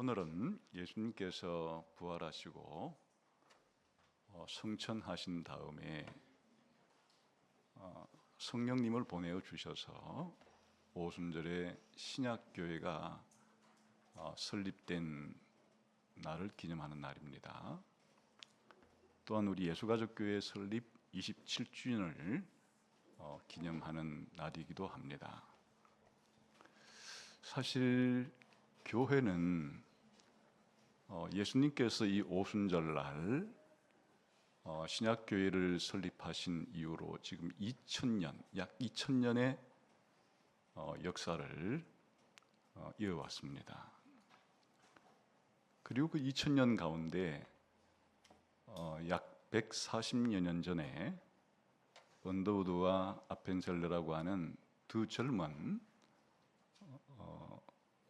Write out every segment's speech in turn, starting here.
오늘은 예수님께서 부활하시고 승천하신 다음에 성령님을 보내어 주셔서 오순절에 신약교회가 설립된 날을 기념하는 날입니다. 또한 우리 예수가족교회 설립 27주년을 기념하는 날이기도 합니다. 사실 교회는 예수님께서 이 오순절날 신약교회를 설립하신 이후로 지금 2000년, 약 2000년의 역사를 이어왔습니다. 그리고 그 2000년 가운데 약 140여 년 전에 언더우드와 아펜셀러라고 하는 두 젊은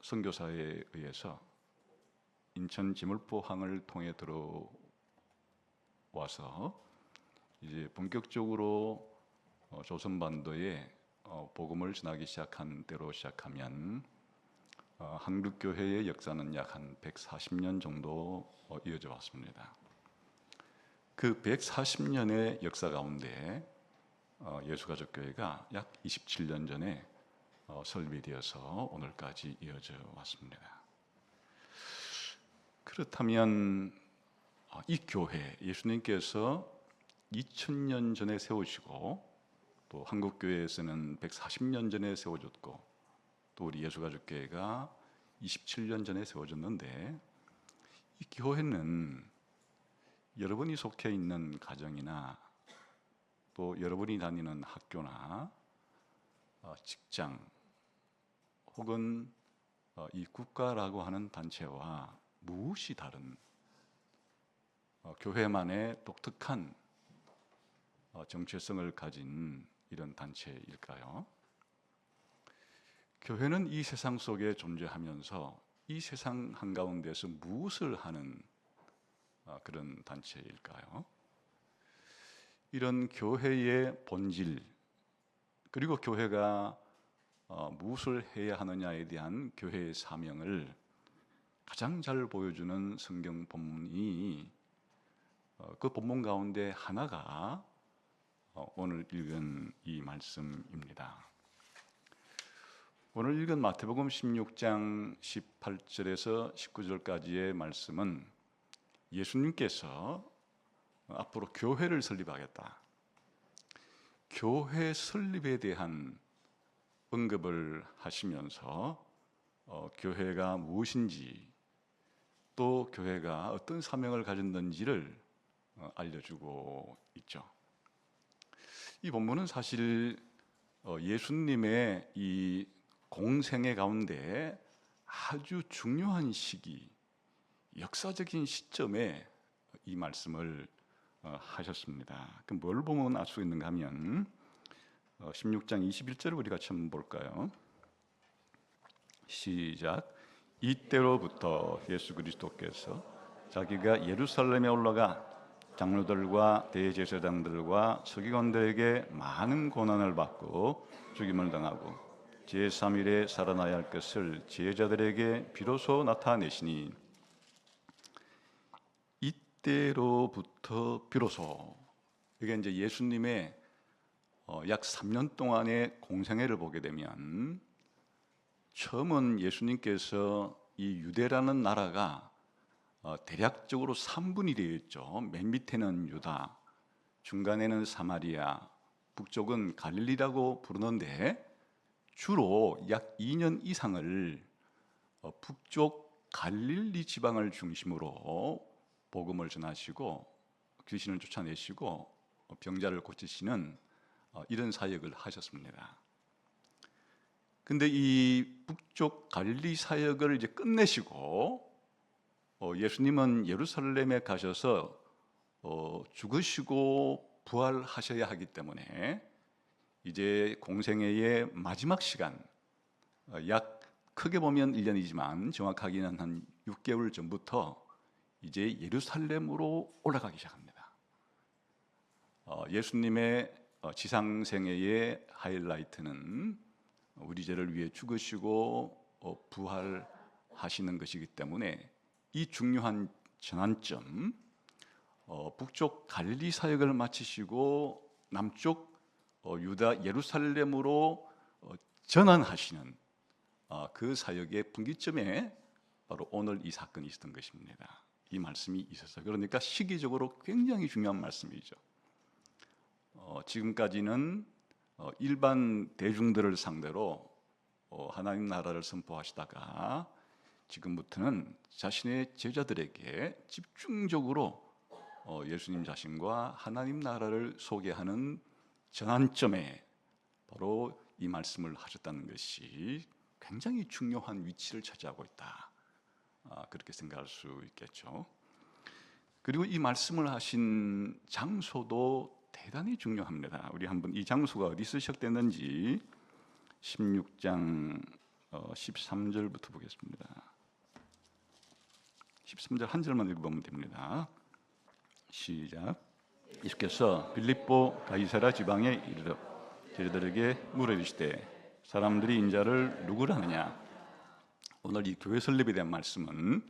선교사에 의해서 인천 지물포항을 통해 들어와서 이제 본격적으로 조선반도에 복음을 전하기 시작한 때로 시작하면 한국교회의 역사는 약 한 140년 정도 이어져 왔습니다. 그 140년의 역사 가운데 예수가족교회가 약 27년 전에 설립이 되어서 오늘까지 이어져 왔습니다. 그렇다면 이 교회, 예수님께서 2000년 전에 세우시고 또 한국교회에서는 140년 전에 세워졌고 또 우리 예수가족교회가 27년 전에 세워졌는데 이 교회는 여러분이 속해 있는 가정이나 또 여러분이 다니는 학교나 직장 혹은 이 국가라고 하는 단체와 무엇이 다른 교회만의 독특한 정체성을 가진 이런 단체일까요? 교회는 이 세상 속에 존재하면서 이 세상 한가운데서 무엇을 하는 그런 단체일까요? 이런 교회의 본질 그리고 교회가 무엇을 해야 하느냐에 대한 교회의 사명을 가장 잘 보여주는 성경 본문이 그 본문 가운데 하나가 오늘 읽은 이 말씀입니다. 오늘 읽은 마태복음 16장 18절에서 19절까지의 말씀은 예수님께서 앞으로 교회를 설립하겠다, 교회 설립에 대한 언급을 하시면서 교회가 무엇인지 또 교회가 어떤 사명을 가졌는지를 알려주고 있죠. 이 본문은 사실 예수님의 이 공생애 가운데 아주 중요한 시기, 역사적인 시점에 이 말씀을 하셨습니다. 그럼 뭘 보면 알 수 있는가 하면 16장 21절을 우리가 처음 볼까요? 시작. 이때로부터 예수 그리스도께서 자기가 예루살렘에 올라가 장로들과 대제사장들과 서기관들에게 많은 고난을 받고 죽임을 당하고 제3일에 살아나야 할 것을 제자들에게 비로소 나타내시니 이때로부터 비로소, 이게 이제 예수님의 약 3년 동안의 공생애를 보게 되면 처음은 예수님께서 이 유대라는 나라가 대략적으로 3분이 되어 있죠. 맨 밑에는 유다, 중간에는 사마리아, 북쪽은 갈릴리라고 부르는데 주로 약 2년 이상을 북쪽 갈릴리 지방을 중심으로 복음을 전하시고 귀신을 쫓아내시고 병자를 고치시는 이런 사역을 하셨습니다. 근데 이 북쪽 갈릴리 사역을 이제 끝내시고 예수님은 예루살렘에 가셔서 죽으시고 부활하셔야 하기 때문에 이제 공생애의 마지막 시간, 약 크게 보면 1년이지만 정확하게는 한 6개월 전부터 이제 예루살렘으로 올라가기 시작합니다. 예수님의 지상생애의 하이라이트는 우리 죄를 위해 죽으시고 부활하시는 하시는 것이기 때문에 이 중요한 전환점, 북쪽 갈릴리 사역을 마치시고 남쪽 유다 예루살렘으로 전환하시는 그 사역의 분기점에 바로 오늘 이 사건이 있었던 것입니다. 이 말씀이 있어서 그러니까 시기적으로 굉장히 중요한 말씀이죠. 지금까지는 일반 대중들을 상대로 하나님 나라를 선포하시다가 지금부터는 자신의 제자들에게 집중적으로 예수님 자신과 하나님 나라를 소개하는 전환점에 바로 이 말씀을 하셨다는 것이 굉장히 중요한 위치를 차지하고 있다. 그렇게 생각할 수 있겠죠. 그리고 이 말씀을 하신 장소도 대단히 중요합니다. 우리 한번 이 장소가 어디서 시작됐는지 16장 13절부터 보겠습니다. 13절 한 절만 읽어보면 됩니다. 시작. 예수께서 빌립보 가이사랴 지방에 이르러 제자들에게 물으시되 사람들이 인자를 누구라 하느냐. 오늘 이 교회 설립에 대한 말씀은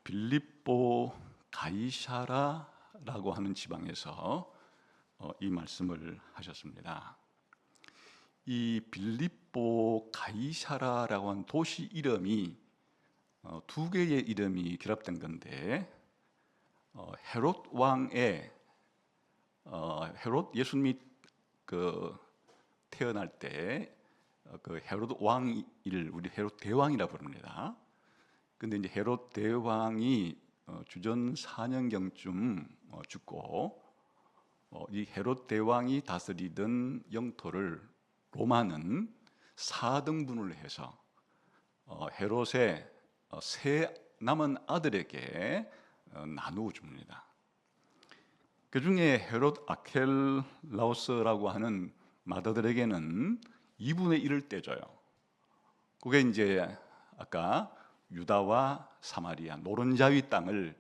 빌립보 가이사라라고 하는 지방에서 이 말씀을 하셨습니다. 이 빌립보 가이사라라고 하는 도시 이름이 두 개의 이름이 결합된 건데 헤롯 왕의 헤롯 예수님이 태어날 때 그 헤롯 왕을 우리 헤롯 대왕이라 부릅니다. 근데 이제 헤롯 대왕이 주전 4년경쯤 죽고 이 헤롯 대왕이 다스리던 영토를 로마는 4등분을 해서 헤롯의 세 남은 아들에게 나누어 줍니다. 그 중에 헤롯 아켈라우스라고 하는 맏아들에게는 2분의 1을 떼줘요. 그게 이제 아까 유다와 사마리아 노른자위 땅을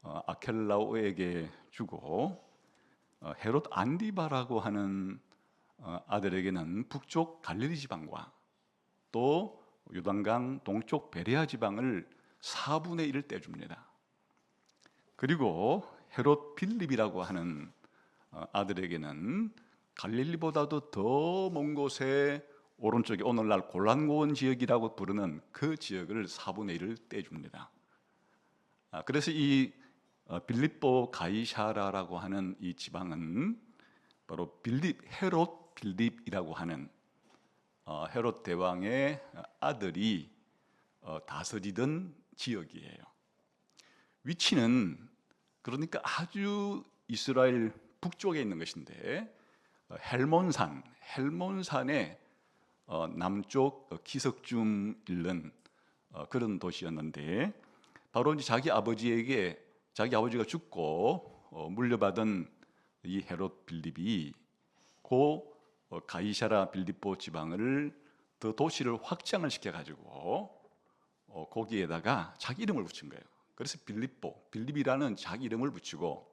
아켈라오에게 주고 헤롯 안디바라고 하는 아들에게는 북쪽 갈릴리 지방과 또 요단강 동쪽 베레아 지방을 4분의 1을 떼줍니다. 그리고 헤롯 빌립이라고 하는 아들에게는 갈릴리보다도 더 먼 곳에 오른쪽에 오늘날 골란고원 지역이라고 부르는 그 지역을 4분의 1을 떼줍니다. 그래서 이 빌립보 가이사라라고 하는 이 지방은 바로 헤롯 빌립이라고 하는 헤롯 대왕의 아들이 다스리던 지역이에요. 위치는 그러니까 아주 이스라엘 북쪽에 있는 것인데 헬몬산의 남쪽 기슭쯤 있는 그런 도시였는데 바로 이제 자기 아버지가 죽고 물려받은 이 헤롯 빌립이 고 가이사라 빌립보 지방을 더 도시를 확장을 시켜가지고 거기에다가 자기 이름을 붙인 거예요. 그래서 빌립이라는 자기 이름을 붙이고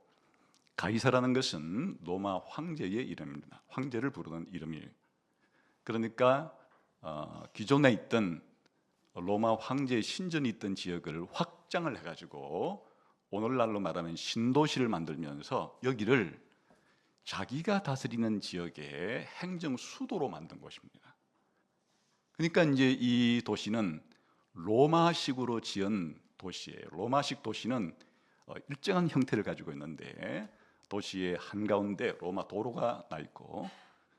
가이사라는 것은 로마 황제의 이름입니다. 황제를 부르는 이름이에요. 그러니까 기존에 있던 로마 황제의 신전이 있던 지역을 확장을 해가지고 오늘날로 말하면 신도시를 만들면서 여기를 자기가 다스리는 지역의 행정 수도로 만든 곳입니다. 그러니까 이제 이 도시는 로마식으로 지은 도시예요. 로마식 도시는 일정한 형태를 가지고 있는데 도시의 한가운데 로마 도로가 나 있고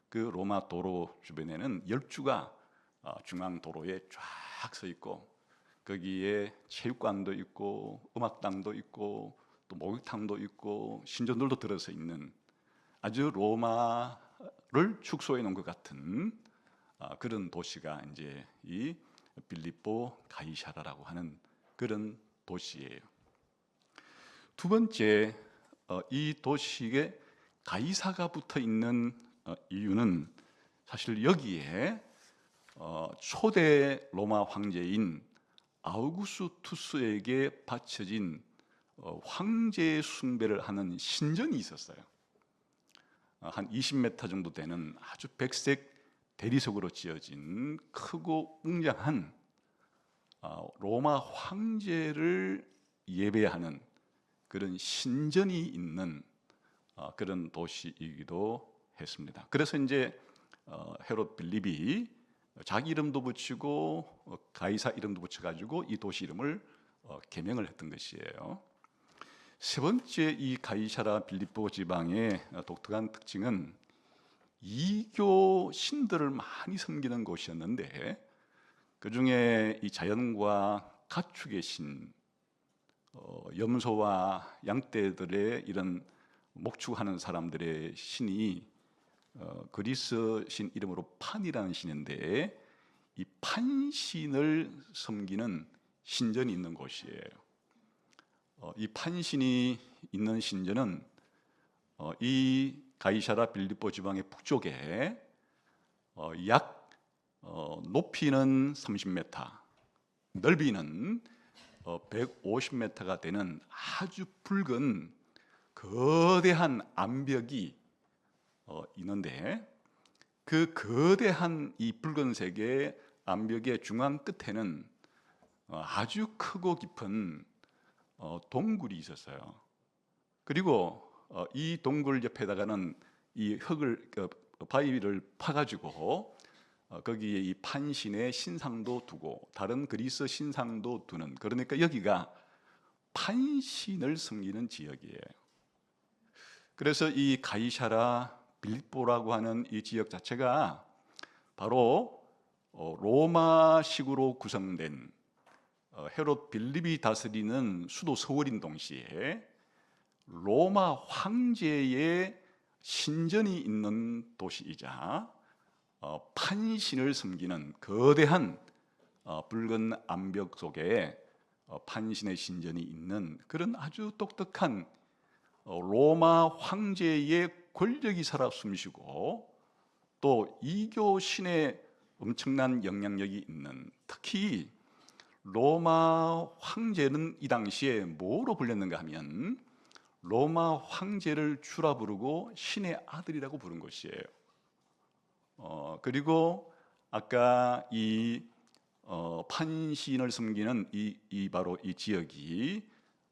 그 로마 도로 주변에는 열주가 중앙 도로에 쫙 서 있고 거기에 체육관도 있고 음악당도 있고 또 목욕탕도 있고 신전들도 들어서 있는 아주 로마를 축소해 놓은 것 같은 그런 도시가 이제 이 빌립보 가이사라라고 하는 그런 도시예요. 두 번째, 이 도시에 가이사가 붙어 있는 이유는 사실 여기에 초대 로마 황제인 아우구스투스에게 바쳐진 황제 숭배를 하는 신전이 있었어요. 한 20m 정도 되는 아주 백색 대리석으로 지어진 크고 웅장한 로마 황제를 예배하는 그런 신전이 있는 그런 도시이기도 했습니다. 그래서 이제 헤롯 빌립이 자기 이름도 붙이고 가이사 이름도 붙여가지고 이 도시 이름을 개명을 했던 것이에요. 세 번째, 이 가이사라 빌립보 지방의 독특한 특징은 이교 신들을 많이 섬기는 곳이었는데, 그 중에 이 자연과 가축의 신, 염소와 양떼들의 이런 목축하는 사람들의 신이 그리스 신 이름으로 판이라는 신인데, 이 판신을 섬기는 신전이 있는 곳이에요. 이 판신이 있는 신전은 이 가이사라 빌립보 지방의 북쪽에 약 높이는 30m, 넓이는 150m가 되는 아주 붉은 거대한 암벽이 있는데, 그 거대한 이 붉은색의 암벽의 중앙 끝에는 아주 크고 깊은 동굴이 있었어요. 그리고 이 동굴 옆에다가는 이 흙을 바위를 파가지고 거기에 이 판신의 신상도 두고 다른 그리스 신상도 두는, 그러니까 여기가 판신을 섬기는 지역이에요. 그래서 이 가이사라 빌립보라고 하는 이 지역 자체가 바로 로마식으로 구성된 헤롯 빌립이 다스리는 수도 서울인 동시에 로마 황제의 신전이 있는 도시이자 판신을 섬기는 거대한 붉은 암벽 속에 판신의 신전이 있는 그런 아주 독특한 로마 황제의 권력이 살아 숨쉬고, 또 이교 신의 엄청난 영향력이 있는, 특히 로마 황제는 이 당시에 뭐로 불렸는가 하면 로마 황제를 주라 부르고 신의 아들이라고 부른 것이에요. 그리고 아까 이 판신을 섬기는 이 바로 이 지역이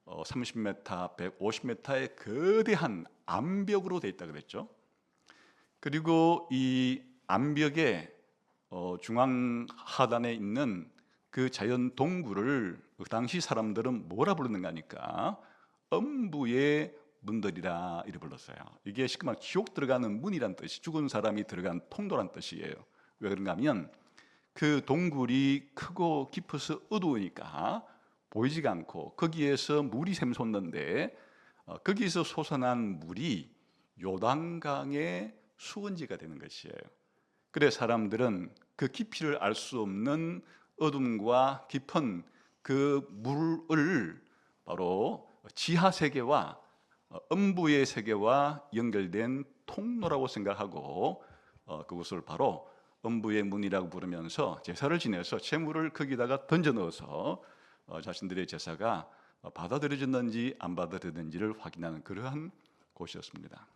30m, 150m의 거대한 암벽으로 되어 있다 그랬죠. 그리고 이 암벽의 중앙 하단에 있는 그 자연 동굴을 그 당시 사람들은 뭐라 부르는가 하니까 음부의 문들이라 이렇게 불렀어요. 이게 쉽게 말해 지옥 들어가는 문이란 뜻이, 죽은 사람이 들어간 통로란 뜻이에요. 왜 그런가 하면 그 동굴이 크고 깊어서 어두우니까 보이지가 않고 거기에서 물이 샘솟는데 거기서 솟아난 물이 요단강의 수원지가 되는 것이에요. 그래 사람들은 그 깊이를 알 수 없는 어둠과 깊은 그 물을 바로 지하 세계와 음부의 세계와 연결된 통로라고 생각하고 그것을 바로 음부의 문이라고 부르면서 제사를 지내서 재물을 거기다가 던져 넣어서 자신들의 제사가 받아들여졌는지 안 받아들여졌는지를 확인하는 그러한 곳이었습니다.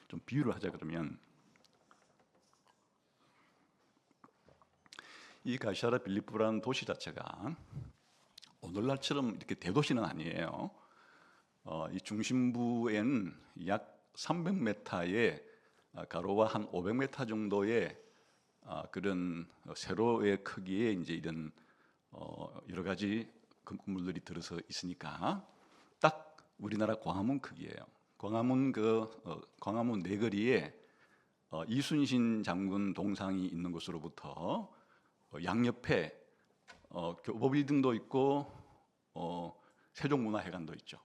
좀 비유를 하자 그러면, 이 가이사라 빌립보라는 도시 자체가 오늘날처럼 이렇게 대도시는 아니에요. 이 중심부엔 약 300m의 가로와 한 500m 정도의 그런 세로의 크기의 이제 이런 여러 가지 건물들이 들어서 있으니까 딱 우리나라 광화문 크기예요. 광화문 내거리에 이순신 장군 동상이 있는 곳으로부터 양옆에 교보빌딩도 있고 세종문화회관도 있죠.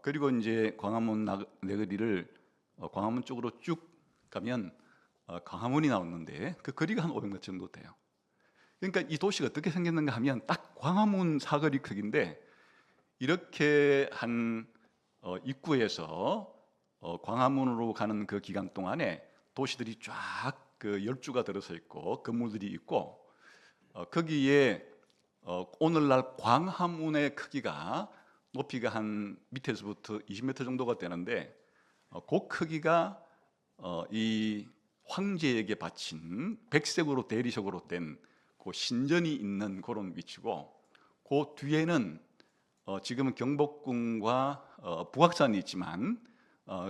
그리고 이제 광화문 내거리를 광화문 쪽으로 쭉 가면 광화문이 나오는데 그 거리가 한 500m 정도 돼요. 그러니까 이 도시가 어떻게 생겼는가 하면 딱 광화문 사거리 크기인데, 이렇게 한 입구에서 광화문으로 가는 그 기간 동안에 도시들이 쫙 그 열주가 들어서 있고 건물들이 있고, 거기에 오늘날 광화문의 크기가 높이가 한 밑에서부터 20m 정도가 되는데, 그 크기가 이 황제에게 바친 백색으로 대리석으로 된 그 신전이 있는 그런 위치고, 그 뒤에는 지금은 경복궁과 북악산이 있지만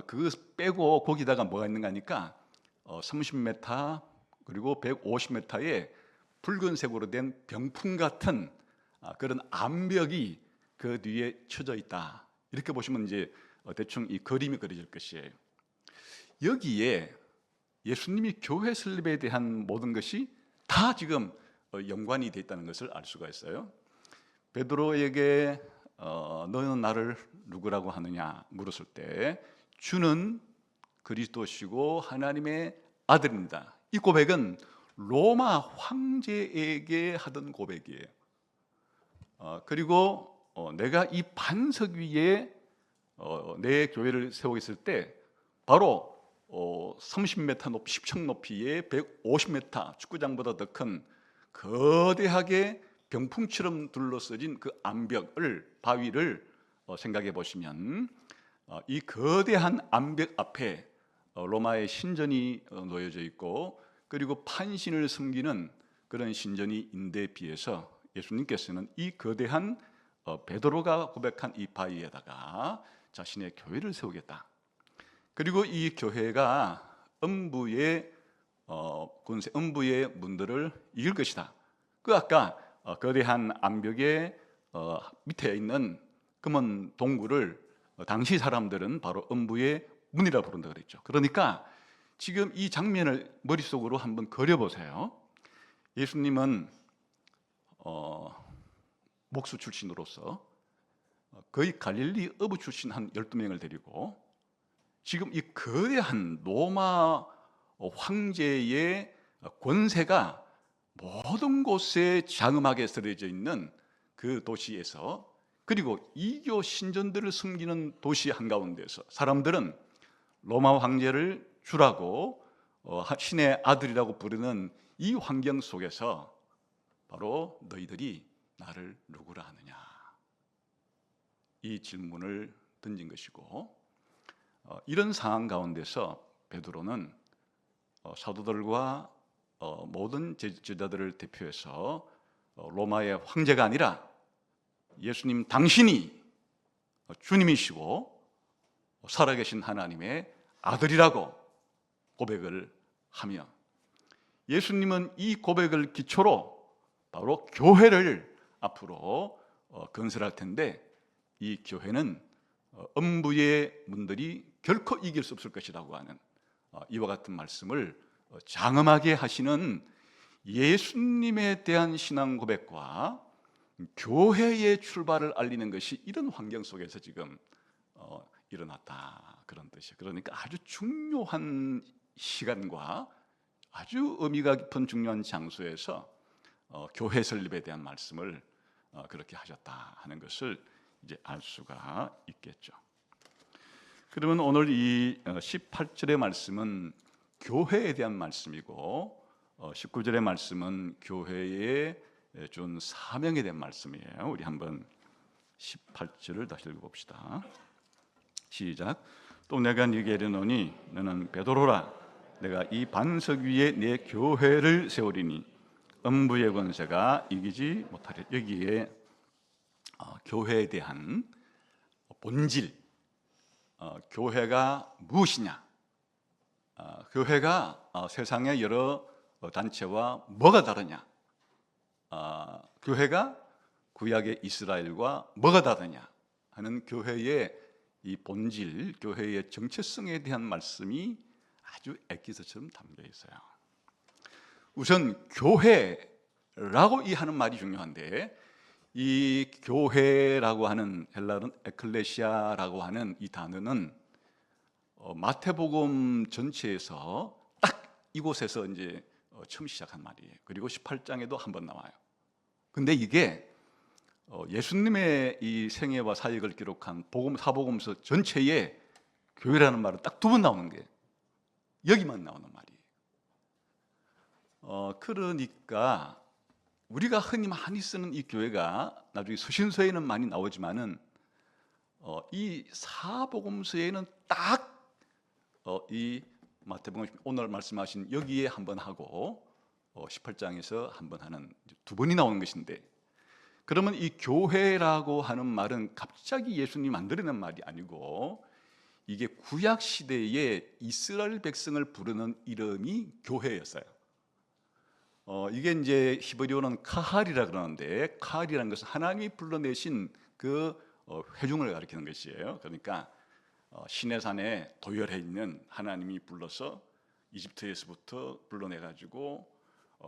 그거 빼고 거기다가 뭐가 있는가 하니까 30m 그리고 150m의 붉은색으로 된 병풍 같은 그런 암벽이 그 뒤에 쳐져 있다. 이렇게 보시면 이제 대충 이 그림이 그려질 것이에요. 여기에 예수님이 교회 설립에 대한 모든 것이 다 지금 연관이 되어 있다는 것을 알 수가 있어요. 베드로에게 너는 나를 누구라고 하느냐 물었을 때 주는 그리스도시고 하나님의 아들입니다. 이 고백은 로마 황제에게 하던 고백이에요. 그리고 내가 이 반석 위에 내 교회를 세우겠을 때 바로 30m 높이 10층 높이의 150m 축구장보다 더 큰 거대하게 병풍처럼 둘러서진 그 암벽을 바위를 생각해 보시면 이 거대한 암벽 앞에 로마의 신전이 놓여져 있고, 그리고 판신을 섬기는 그런 신전이 인데 비해서 예수님께서는 이 거대한 베드로가 고백한 이 바위에다가 자신의 교회를 세우겠다. 그리고 이 교회가 음부의 권세, 음부의 문들을 이길 것이다. 그 아까 거대한 암벽의 밑에 있는 금은 동굴을 당시 사람들은 바로 음부의 문이라 부른다 그랬죠. 그러니까 지금 이 장면을 머릿속으로 한번 그려보세요. 예수님은 목수 출신으로서 거의 갈릴리 어부 출신 한 12명을 데리고 지금 이 거대한 로마 황제의 권세가 모든 곳에 장엄하게 쓰여져 있는 그 도시에서, 그리고 이교 신전들을 숨기는 도시 한가운데서 사람들은 로마 황제를 주라고 신의 아들이라고 부르는 이 환경 속에서 바로 너희들이 나를 누구라 하느냐, 이 질문을 던진 것이고, 이런 상황 가운데서 베드로는 사도들과 모든 제자들을 대표해서 로마의 황제가 아니라 예수님 당신이 주님이시고 살아계신 하나님의 아들이라고 고백을 하며, 예수님은 이 고백을 기초로 바로 교회를 앞으로 건설할 텐데, 이 교회는 음부의 문들이 결코 이길 수 없을 것이라고 하는 이와 같은 말씀을 장엄하게 하시는 예수님에 대한 신앙 고백과 교회의 출발을 알리는 것이 이런 환경 속에서 지금 일어났다, 그런 뜻이에요. 그러니까 아주 중요한 시간과 아주 의미가 깊은 중요한 장소에서 교회 설립에 대한 말씀을 그렇게 하셨다 하는 것을 이제 알 수가 있겠죠. 그러면 오늘 이 18절의 말씀은 교회에 대한 말씀이고 19절의 말씀은 교회에 준 사명에 대한 말씀이에요. 우리 한번 18절을 다시 읽어봅시다. 시작. 또 내가 네게 이르노니 너는 베드로라. 내가 이 반석 위에 내 교회를 세우리니 음부의 권세가 이기지 못하리. 여기에 교회에 대한 본질, 교회가 무엇이냐, 교회가 세상의 여러 단체와 뭐가 다르냐, 교회가 구약의 이스라엘과 뭐가 다르냐 하는 교회의 이 본질, 교회의 정체성에 대한 말씀이 아주 엑기스처럼 담겨 있어요. 우선 교회라고 이 하는 말이 중요한데, 이 교회라고 하는 헬라어는 에클레시아라고 하는 이 단어는 마태복음 전체에서 딱 이곳에서 이제 처음 시작한 말이에요. 그리고 18장에도 한 번 나와요. 근데 이게 예수님의 이 생애와 사역을 기록한 사복음서 전체에 교회라는 말은 딱 2번 나오는 게 여기만 나오는 말이에요. 그러니까 우리가 흔히 많이 쓰는 이 교회가 나중에 서신서에는 많이 나오지만은 이 사복음서에는 딱 이 마태복음 오늘 말씀하신 여기에 한번 하고 18장에서 한 번 하는, 두 번이 나오는 것인데, 그러면 이 교회라고 하는 말은 갑자기 예수님이 만들어낸 말이 아니고 이게 구약 시대에 이스라엘 백성을 부르는 이름이 교회였어요. 이게 이제 히브리어는 카할이라 그러는데, 카할이라는 것은 하나님이 불러내신 그 회중을 가리키는 것이에요. 그러니까 시내산에 도열해 있는 하나님이 불러서 이집트에서부터 불러내 가지고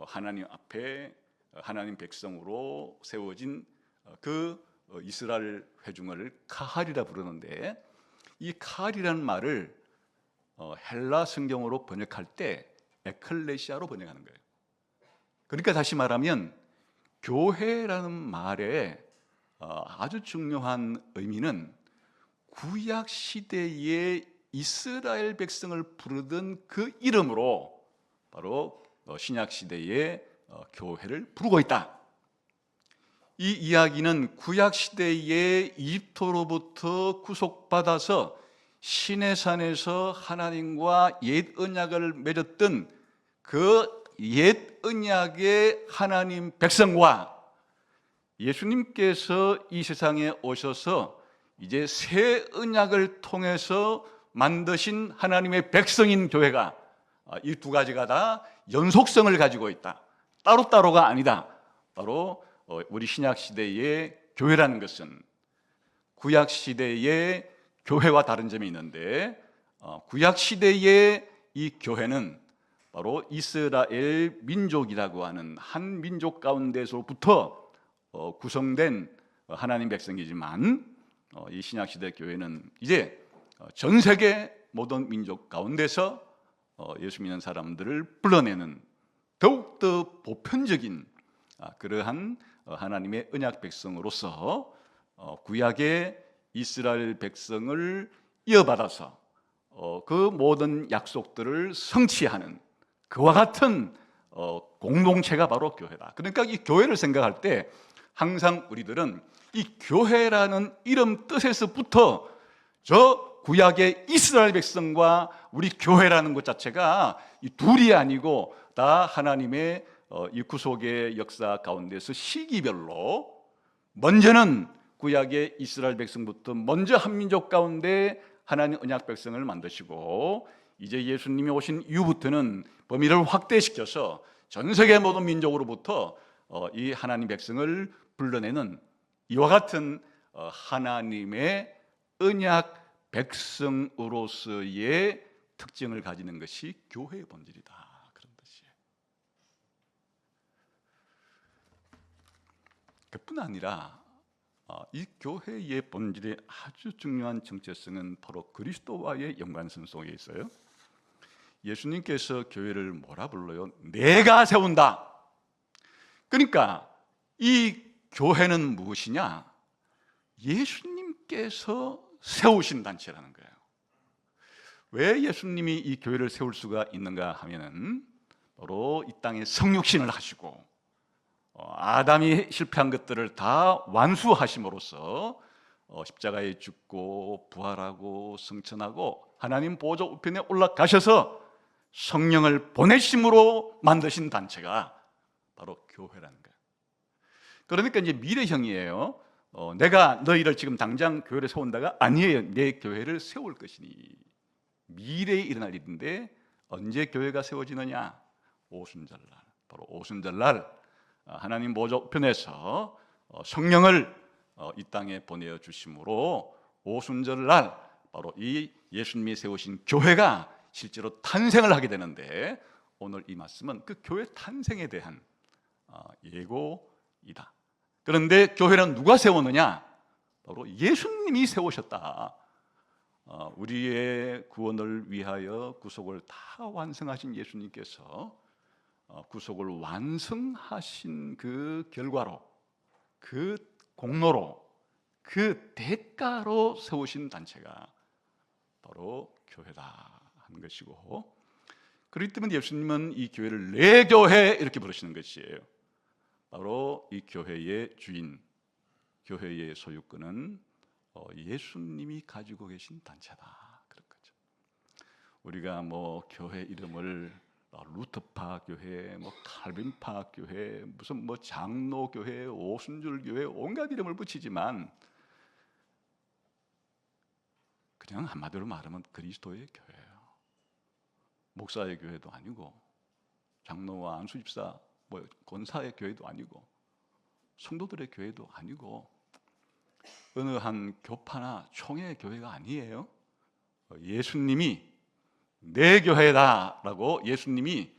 하나님 앞에 하나님 백성으로 세워진 그 이스라엘 회중을 카할이라 부르는데, 이 카할이라는 말을 헬라 성경으로 번역할 때 에클레시아로 번역하는 거예요. 그러니까 다시 말하면 교회라는 말의 아주 중요한 의미는 구약 시대의 이스라엘 백성을 부르던 그 이름으로 바로 신약 시대의 교회를 부르고 있다. 이 이야기는 구약 시대의 이집트로부터 구속받아서 시내산에서 하나님과 옛 언약을 맺었던 그 옛 언약의 하나님 백성과 예수님께서 이 세상에 오셔서 이제 새 언약을 통해서 만드신 하나님의 백성인 교회가, 이 두 가지가 다 연속성을 가지고 있다. 따로따로가 아니다. 바로 우리 신약 시대의 교회라는 것은 구약 시대의 교회와 다른 점이 있는데, 구약 시대의 이 교회는 바로 이스라엘 민족이라고 하는 한 민족 가운데서부터 구성된 하나님 백성이지만, 이 신약 시대 교회는 이제 전 세계 모든 민족 가운데서 예수 믿는 사람들을 불러내는 더욱더 보편적인 그러한 하나님의 언약 백성으로서 구약의 이스라엘 백성을 이어받아서 그 모든 약속들을 성취하는 그와 같은 공동체가 바로 교회다. 그러니까 이 교회를 생각할 때 항상 우리들은 이 교회라는 이름 뜻에서부터 저 구약의 이스라엘 백성과 우리 교회라는 것 자체가 이 둘이 아니고 다 하나님의 이 구속의 역사 가운데서 시기별로 먼저는 구약의 이스라엘 백성부터 먼저 한 민족 가운데 하나님 언약 백성을 만드시고, 이제 예수님이 오신 이후부터는 범위를 확대시켜서 전 세계 모든 민족으로부터 이 하나님 백성을 불러내는 이와 같은 하나님의 언약 백성으로서의 특징을 가지는 것이 교회의 본질이다, 그런 뜻이에요. 그뿐 아니라 이 교회의 본질의 아주 중요한 정체성은 바로 그리스도와의 연관성 속에 있어요. 예수님께서 교회를 뭐라 불러요? 내가 세운다. 그러니까 이 교회는 무엇이냐? 예수님께서 세우신 단체라는 거예요. 왜 예수님이 이 교회를 세울 수가 있는가 하면은 바로 이 땅에 성육신을 하시고 아담이 실패한 것들을 다 완수하심으로써 십자가에 죽고 부활하고 승천하고 하나님 보좌 우편에 올라가셔서 성령을 보내심으로 만드신 단체가 바로 교회라는 거예요. 그러니까 이제 미래형이에요. 내가 너희를 지금 당장 교회를 세운다가 아니에요. 내 교회를 세울 것이니. 미래에 일어날 일인데 언제 교회가 세워지느냐? 오순절날. 바로 오순절날 하나님 보좌 우편에서 성령을 이 땅에 보내어 주심으로 오순절날 바로 이 예수님이 세우신 교회가 실제로 탄생을 하게 되는데, 오늘 이 말씀은 그 교회 탄생에 대한 예고이다. 그런데 교회는 누가 세우느냐? 바로 예수님이 세우셨다. 우리의 구원을 위하여 구속을 다 완성하신 예수님께서 구속을 완성하신 그 결과로, 그 공로로, 그 대가로 세우신 단체가 바로 교회다 하는 것이고, 그렇기 때문에 예수님은 이 교회를 내 교회 이렇게 부르시는 것이에요. 바로 이 교회의 주인, 교회의 소유권은 예수님이 가지고 계신 단체다, 그런 거죠. 우리가 뭐 교회 이름을 루터파 교회, 뭐 칼빈파 교회, 무슨 뭐 장로 교회, 오순절 교회 온갖 이름을 붙이지만 그냥 한마디로 말하면 그리스도의 교회예요. 목사의 교회도 아니고 장로와 안수집사, 뭐 권사의 교회도 아니고 성도들의 교회도 아니고 어느 한 교파나 총회 교회가 아니에요. 예수님이 내 교회다라고 예수님이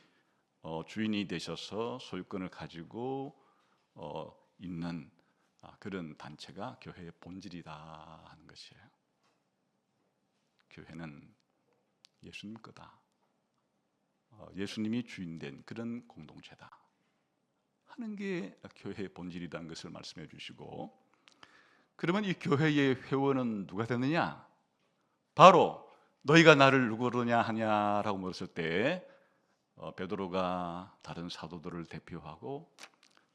주인이 되셔서 소유권을 가지고 있는 그런 단체가 교회의 본질이다 하는 것이에요. 교회는 예수님 거다. 예수님이 주인된 그런 공동체다 하는 게 교회의 본질이라는 것을 말씀해 주시고, 그러면 이 교회의 회원은 누가 되느냐? 바로 너희가 나를 누구로냐 하냐라고 물었을 때 베드로가 다른 사도들을 대표하고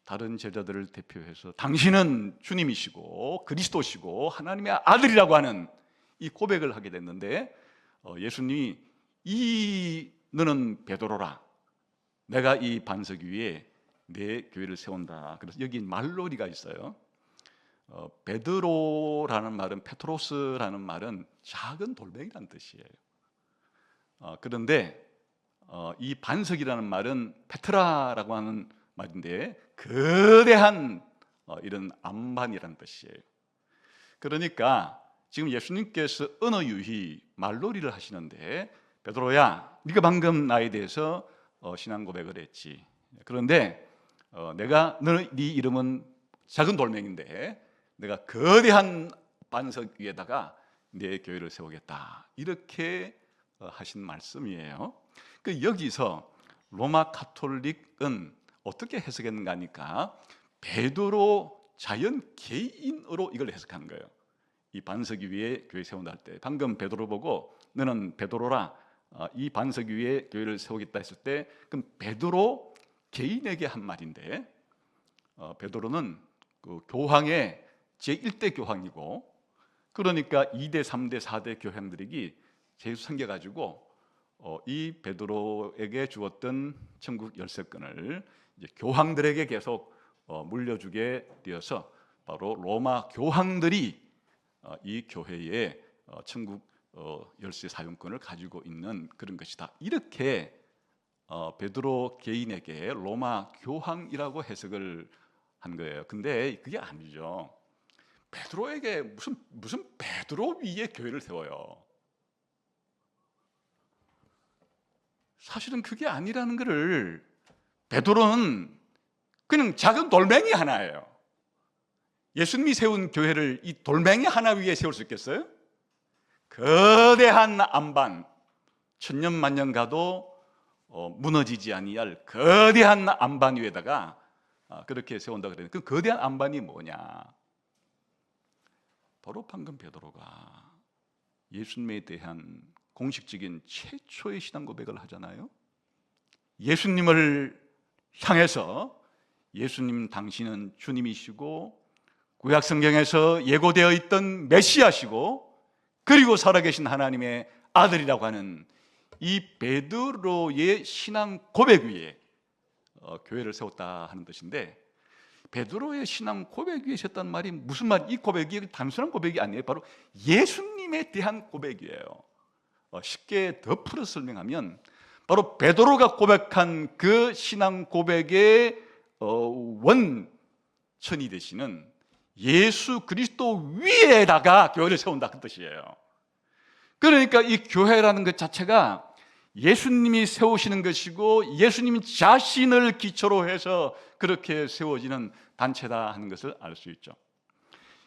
다른 제자들을 대표해서 당신은 주님이시고 그리스도시고 하나님의 아들이라고 하는 이 고백을 하게 됐는데, 예수님이 너는 베드로라, 내가 이 반석 위에 내 교회를 세운다. 그래서 여기 말놀이가 있어요. 베드로라는 말은, 페트로스라는 말은 작은 돌멩이라는 뜻이에요. 그런데 이 반석이라는 말은 페트라라고 하는 말인데 거대한 이런 안반이라는 뜻이에요. 그러니까 지금 예수님께서 어느 유희 말놀이를 하시는데, 베드로야, 네가 방금 나에 대해서 신앙 고백을 했지. 그런데 내가 네 이름은 작은 돌멩인데 내가 거대한 반석 위에다가 내 교회를 세우겠다. 이렇게 하신 말씀이에요. 여기서 로마 가톨릭은 어떻게 해석했는가 하니까 베드로 자연 개인으로 이걸 해석하는 거예요. 이 반석 위에 교회 세운다 할 때 방금 베드로 보고 너는 베드로라, 이 반석 위에 교회를 세우겠다 했을 때 그럼 베드로 개인에게 한 말인데, 베드로는 그 교황의 제1대 교황이고, 그러니까 2대, 3대, 4대 교황들이 계속 생겨가지고 이 베드로에게 주었던 천국 열쇠권을 이제 교황들에게 계속 물려주게 되어서 바로 로마 교황들이 이 교회의 천국 열쇠 사용권을 가지고 있는 그런 것이다. 이렇게 베드로 개인에게 로마 교황이라고 해석을 한 거예요. 근데 그게 아니죠. 베드로에게 무슨 베드로 위에 교회를 세워요. 사실은 그게 아니라는 것을, 베드로는 그냥 작은 돌멩이 하나예요. 예수님이 세운 교회를 이 돌멩이 하나 위에 세울 수 있겠어요? 거대한 안반, 천년 만년 가도 무너지지 아니할 거대한 안반 위에다가 그렇게 세운다 그랬는데, 그 거대한 안반이 뭐냐? 바로 방금 베드로가 예수님에 대한 공식적인 최초의 신앙 고백을 하잖아요. 예수님을 향해서 예수님 당신은 주님이시고 구약 성경에서 예고되어 있던 메시아시고 그리고 살아계신 하나님의 아들이라고 하는 이 베드로의 신앙 고백 위에 교회를 세웠다 하는 뜻인데, 베드로의 신앙 고백 위에 세웠다는 말이 무슨 말? 이 고백이 단순한 고백이 아니에요. 바로 예수님에 대한 고백이에요. 쉽게 더 풀어 설명하면 바로 베드로가 고백한 그 신앙 고백의 원천이 되시는 예수 그리스도 위에다가 교회를 세운다 그 뜻이에요. 그러니까 이 교회라는 것 자체가 예수님이 세우시는 것이고 예수님 자신을 기초로 해서 그렇게 세워지는 단체다 하는 것을 알 수 있죠.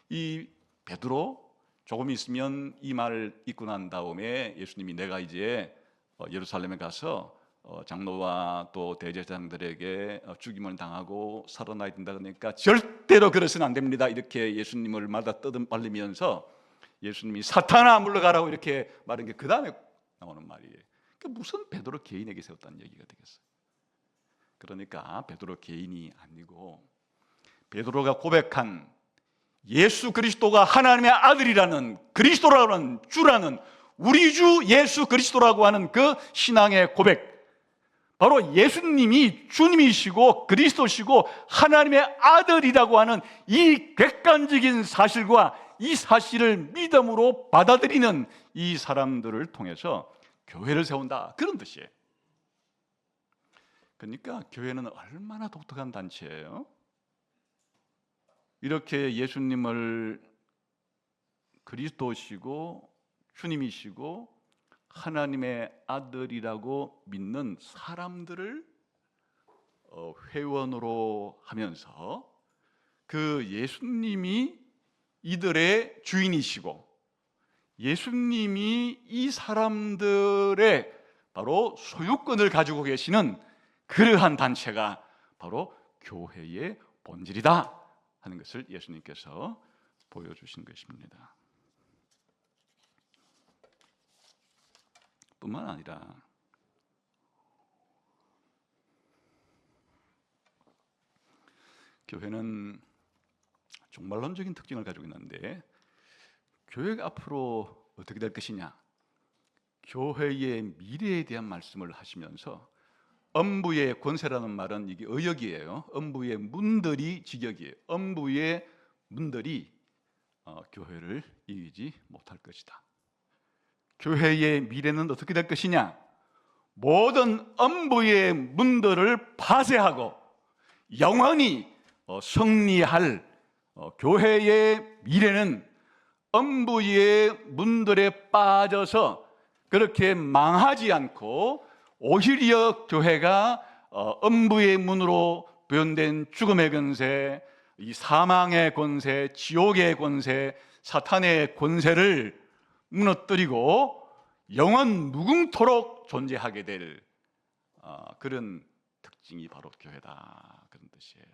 이 베드로 조금 있으면 이 말을 읽고 난 다음에 예수님이 내가 이제 예루살렘에 가서 장로와 또 대제사장들에게 죽임을 당하고 살아나야 된다 그러니까 절대로 그러서는 안 됩니다. 이렇게 예수님을 마다 떠들면서 예수님이 사탄아 물러가라고 이렇게 말한 게 그 다음에 나오는 말이에요. 그러니까 무슨 베드로 개인에게 세웠다는 얘기가 되겠어요. 그러니까 베드로 개인이 아니고 베드로가 고백한 예수 그리스도가 하나님의 아들이라는, 그리스도라는, 주라는, 우리 주 예수 그리스도라고 하는 그 신앙의 고백, 바로 예수님이 주님이시고 그리스도시고 하나님의 아들이라고 하는 이 객관적인 사실과 이 사실을 믿음으로 받아들이는 이 사람들을 통해서 교회를 세운다, 그런 뜻이에요. 그러니까 교회는 얼마나 독특한 단체예요. 이렇게 예수님을 그리스도시고 주님이시고 하나님의 아들이라고 믿는 사람들을 회원으로 하면서 그 예수님이 이들의 주인이시고 예수님이 이 사람들의 바로 소유권을 가지고 계시는 그러한 단체가 바로 교회의 본질이다 하는 것을 예수님께서 보여주신 것입니다. 뿐만 아니라 교회는 종말론적인 특징을 가지고 있는데, 교회가 앞으로 어떻게 될 것이냐, 교회의 미래에 대한 말씀을 하시면서 엄부의 권세라는 말은 이게 의역이에요. 엄부의 문들이 직역이에요. 엄부의 문들이 교회를 이기지 못할 것이다. 교회의 미래는 어떻게 될 것이냐, 모든 엄부의 문들을 파쇄하고 영원히 승리할 교회의 미래는 엄부의 문들에 빠져서 그렇게 망하지 않고 오히려 교회가 엄부의 문으로 표현된 죽음의 권세, 이 사망의 권세, 지옥의 권세, 사탄의 권세를 무너뜨리고 영원 무궁토록 존재하게 될 그런 특징이 바로 교회다, 그런 뜻이에요.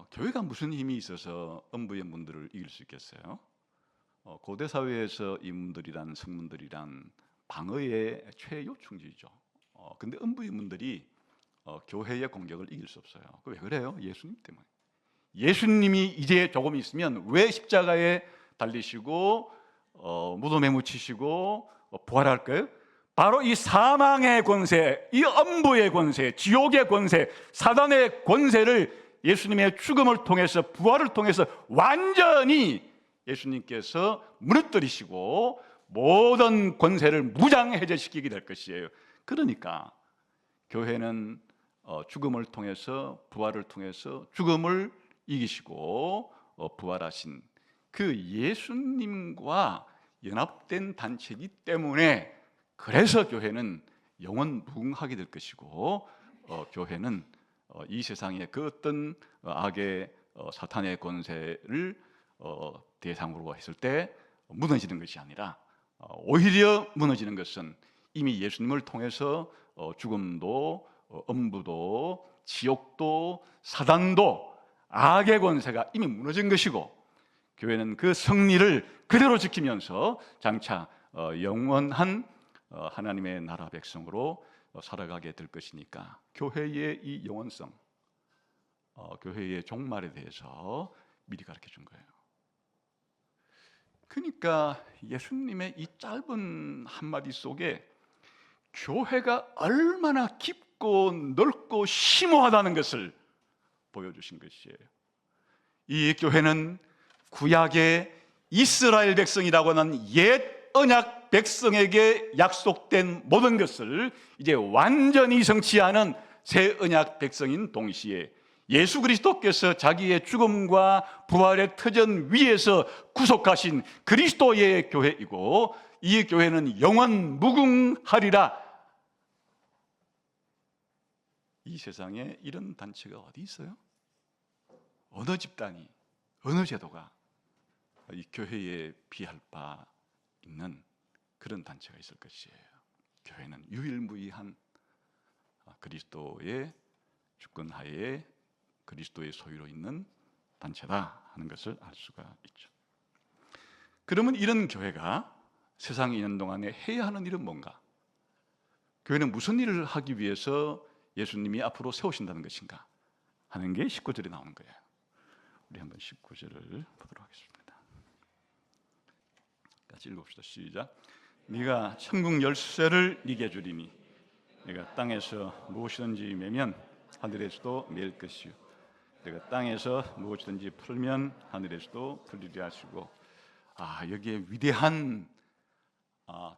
교회가 무슨 힘이 있어서 엄부의 문들을 이길 수 있겠어요? 고대 사회에서 이 문들이란 성문들이란 방어의 최요충지죠. 근데 엄부의 문들이 교회의 공격을 이길 수 없어요. 왜 그래요? 예수님 때문에. 예수님이 이제 조금 있으면 왜 십자가에 달리시고 무덤에 묻히시고 부활할까요? 바로 이 사망의 권세, 이 엄부의 권세, 지옥의 권세, 사단의 권세를 예수님의 죽음을 통해서, 부활을 통해서 완전히 예수님께서 무너뜨리시고 모든 권세를 무장해제시키게 될 것이에요. 그러니까 교회는 죽음을 통해서, 부활을 통해서 죽음을 이기시고 부활하신 그 예수님과 연합된 단체이기 때문에, 그래서 교회는 영원 무궁하게 될 것이고, 교회는 이 세상의 그 어떤 악의 사탄의 권세를 대상으로 했을 때 무너지는 것이 아니라, 오히려 무너지는 것은 이미 예수님을 통해서 죽음도 엄부도 지옥도 사단도 악의 권세가 이미 무너진 것이고, 교회는 그 승리를 그대로 지키면서 장차 영원한 하나님의 나라 백성으로 살아가게 될 것이니까, 교회의 이 영원성, 교회의 종말에 대해서 미리 가르쳐 준 거예요. 그러니까 예수님의 이 짧은 한마디 속에 교회가 얼마나 깊고 넓고 심오하다는 것을 보여주신 것이에요. 이 교회는 구약의 이스라엘 백성이라고 하는 옛 언약 백성에게 약속된 모든 것을 이제 완전히 성취하는 새 언약 백성인 동시에 예수 그리스도께서 자기의 죽음과 부활의 터전 위에서 구속하신 그리스도의 교회이고, 이 교회는 영원 무궁하리라. 이 세상에 이런 단체가 어디 있어요? 어느 집단이, 어느 제도가 이 교회에 비할 바 있는 그런 단체가 있을 것이에요. 교회는 유일무이한 그리스도의 주권하에 그리스도의 소유로 있는 단체다 하는 것을 알 수가 있죠. 그러면 이런 교회가 세상에 있는 동안에 해야 하는 일은 뭔가? 교회는 무슨 일을 하기 위해서 예수님이 앞으로 세우신다는 것인가 하는 게 19절에 나오는 거예요. 우리 한번 19절을 보도록 하겠습니다. 같이 읽읍시다. 시작. 네가 천국 열쇠를 네게 주리니 네가 땅에서 무엇이든지 매면 하늘에서도 맬 것이요 내가 땅에서 무엇이든지 풀면 하늘에서도 풀리려 하시고 여기에 위대한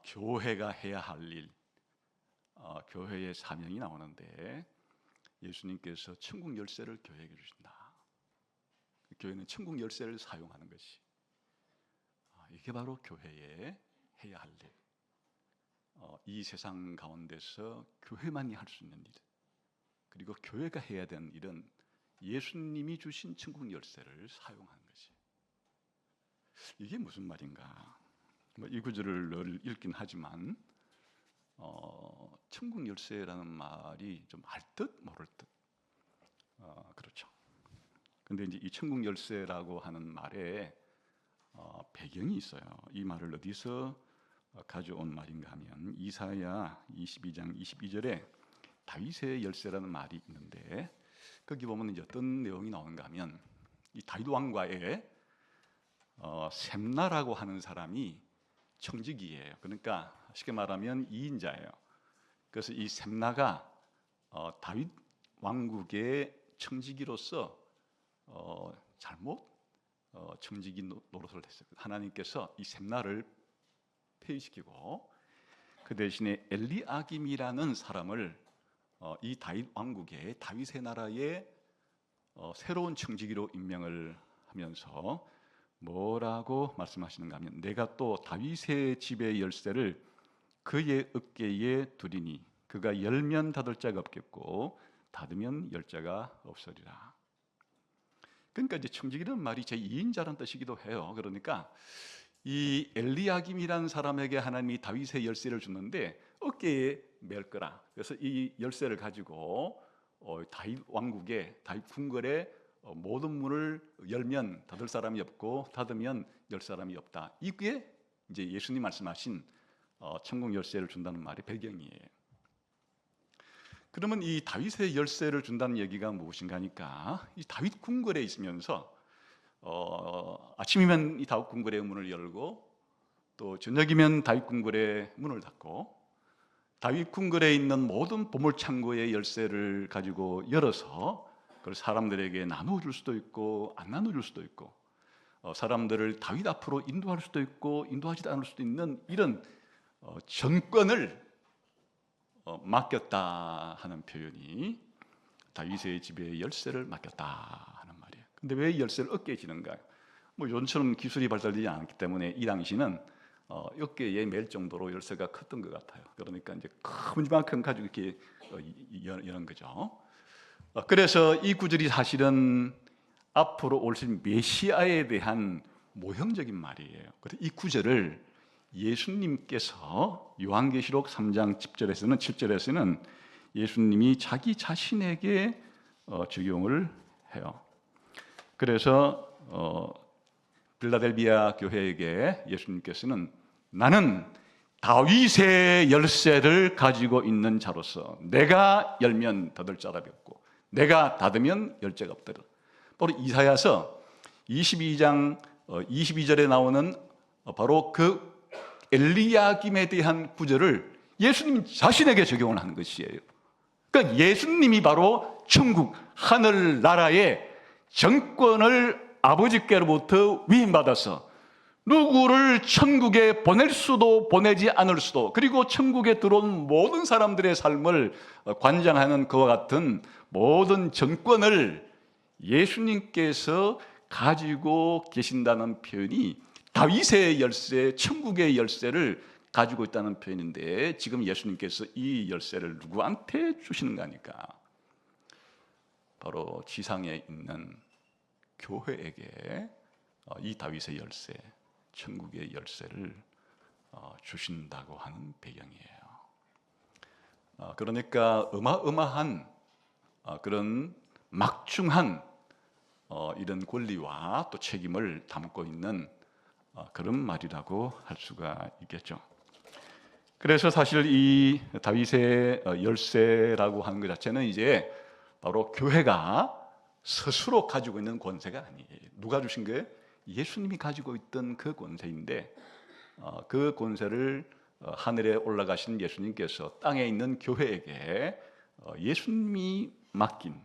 교회가 해야 할 일, 교회의 사명이 나오는데 예수님께서 천국 열쇠를 교회에게 주신다. 교회는 천국 열쇠를 사용하는 것이 이게 바로 교회에 해야 할 일. 이 세상 가운데서 교회만이 할 수 있는 일, 그리고 교회가 해야 되는 일은 예수님이 주신 천국 열쇠를 사용하는 것이. 이게 무슨 말인가? 이 구절을 늘 읽긴 하지만 천국 열쇠라는 말이 좀 알 듯 모를 듯 그렇죠. 근데 이제 이 천국 열쇠라고 하는 말에 배경이 있어요. 이 말을 어디서 가져온 말인가 하면 이사야 22장 22절에 다윗의 열쇠라는 말이 있는데 거기 보면 이제 어떤 내용이 나오는가 하면 이 다윗 왕과의 셈나라고 하는 사람이 청지기예요. 그러니까 쉽게 말하면 2인자예요. 그래서 이 셈나가 다윗 왕국의 청지기로서 잘못 청지기 노릇을 했어요. 하나님께서 이 셈나를 폐위시키고 그 대신에 엘리아김이라는 사람을 이 다윗 왕국의 다윗의 나라의 새로운 청지기로 임명을 하면서 뭐라고 말씀하시는가 하면 내가 또 다윗의 집의 열쇠를 그의 어깨에 두리니 그가 열면 닫을 자가 없겠고 닫으면 열 자가 없으리라. 그러니까 이제 청지기라는 말이 제2인자라는 뜻이기도 해요. 그러니까 이 엘리야김이라는 사람에게 하나님이 다윗의 열쇠를 줬는데 어깨에 맬 거라. 그래서 이 열쇠를 가지고 다윗 왕국의 다윗 궁궐의 모든 문을 열면 닫을 사람이 없고 닫으면 열 사람이 없다. 이게 이제 예수님 말씀하신 천국 열쇠를 준다는 말의 배경이에요. 그러면 이 다윗의 열쇠를 준다는 얘기가 무엇인가 하니까 이 다윗 궁궐에 있으면서 아침이면 이 다윗 궁궐의 문을 열고 또 저녁이면 다윗 궁궐의 문을 닫고 다윗 궁궐에 있는 모든 보물 창고의 열쇠를 가지고 열어서 그걸 사람들에게 나눠줄 수도 있고 안 나눠줄 수도 있고 사람들을 다윗 앞으로 인도할 수도 있고 인도하지 않을 수도 있는 이런 전권을 맡겼다 하는 표현이 다윗의 집에 열쇠를 맡겼다 하는 말이에요. 근데 왜 열쇠를 어깨에 지는가? 뭐 요즘처럼 기술이 발달되지 않았기 때문에 이 당시는 어깨에 맬 정도로 열쇠가 컸던 것 같아요. 그러니까 이제 큼지막한 가지고 이렇게 여는 거죠. 그래서 이 구절이 사실은 앞으로 오실 메시아에 대한 모형적인 말이에요. 그래서 이 구절을 예수님께서 요한계시록 3장 7절에서는 예수님이 자기 자신에게 적용을 해요. 그래서 빌라델비아 교회에게 예수님께서는 나는 다윗의 열쇠를 가지고 있는 자로서 내가 열면 닫을 자랍이 없고 내가 닫으면 열 자가 없더라. 바로 이사야서 22장 22절에 나오는 바로 그 엘리야김에 대한 구절을 예수님 자신에게 적용을 하는 것이에요. 그러니까 예수님이 바로 천국 하늘나라의 정권을 아버지께로부터 위임받아서 누구를 천국에 보낼 수도 보내지 않을 수도 그리고 천국에 들어온 모든 사람들의 삶을 관장하는 그와 같은 모든 정권을 예수님께서 가지고 계신다는 표현이 다윗의 열쇠, 천국의 열쇠를 가지고 있다는 표현인데 지금 예수님께서 이 열쇠를 누구한테 주시는가 하니까 바로 지상에 있는 교회에게 이 다윗의 열쇠, 천국의 열쇠를 주신다고 하는 배경이에요. 그러니까 어마어마한 그런 막중한 이런 권리와 또 책임을 담고 있는 그런 말이라고 할 수가 있겠죠. 그래서 사실 이 다윗의 열쇠라고 하는 것 자체는 이제 바로 교회가 스스로 가지고 있는 권세가 아니에요. 누가 주신 거예요? 예수님이 가지고 있던 그 권세인데 그 권세를 하늘에 올라가신 예수님께서 땅에 있는 교회에게 예수님이 맡긴,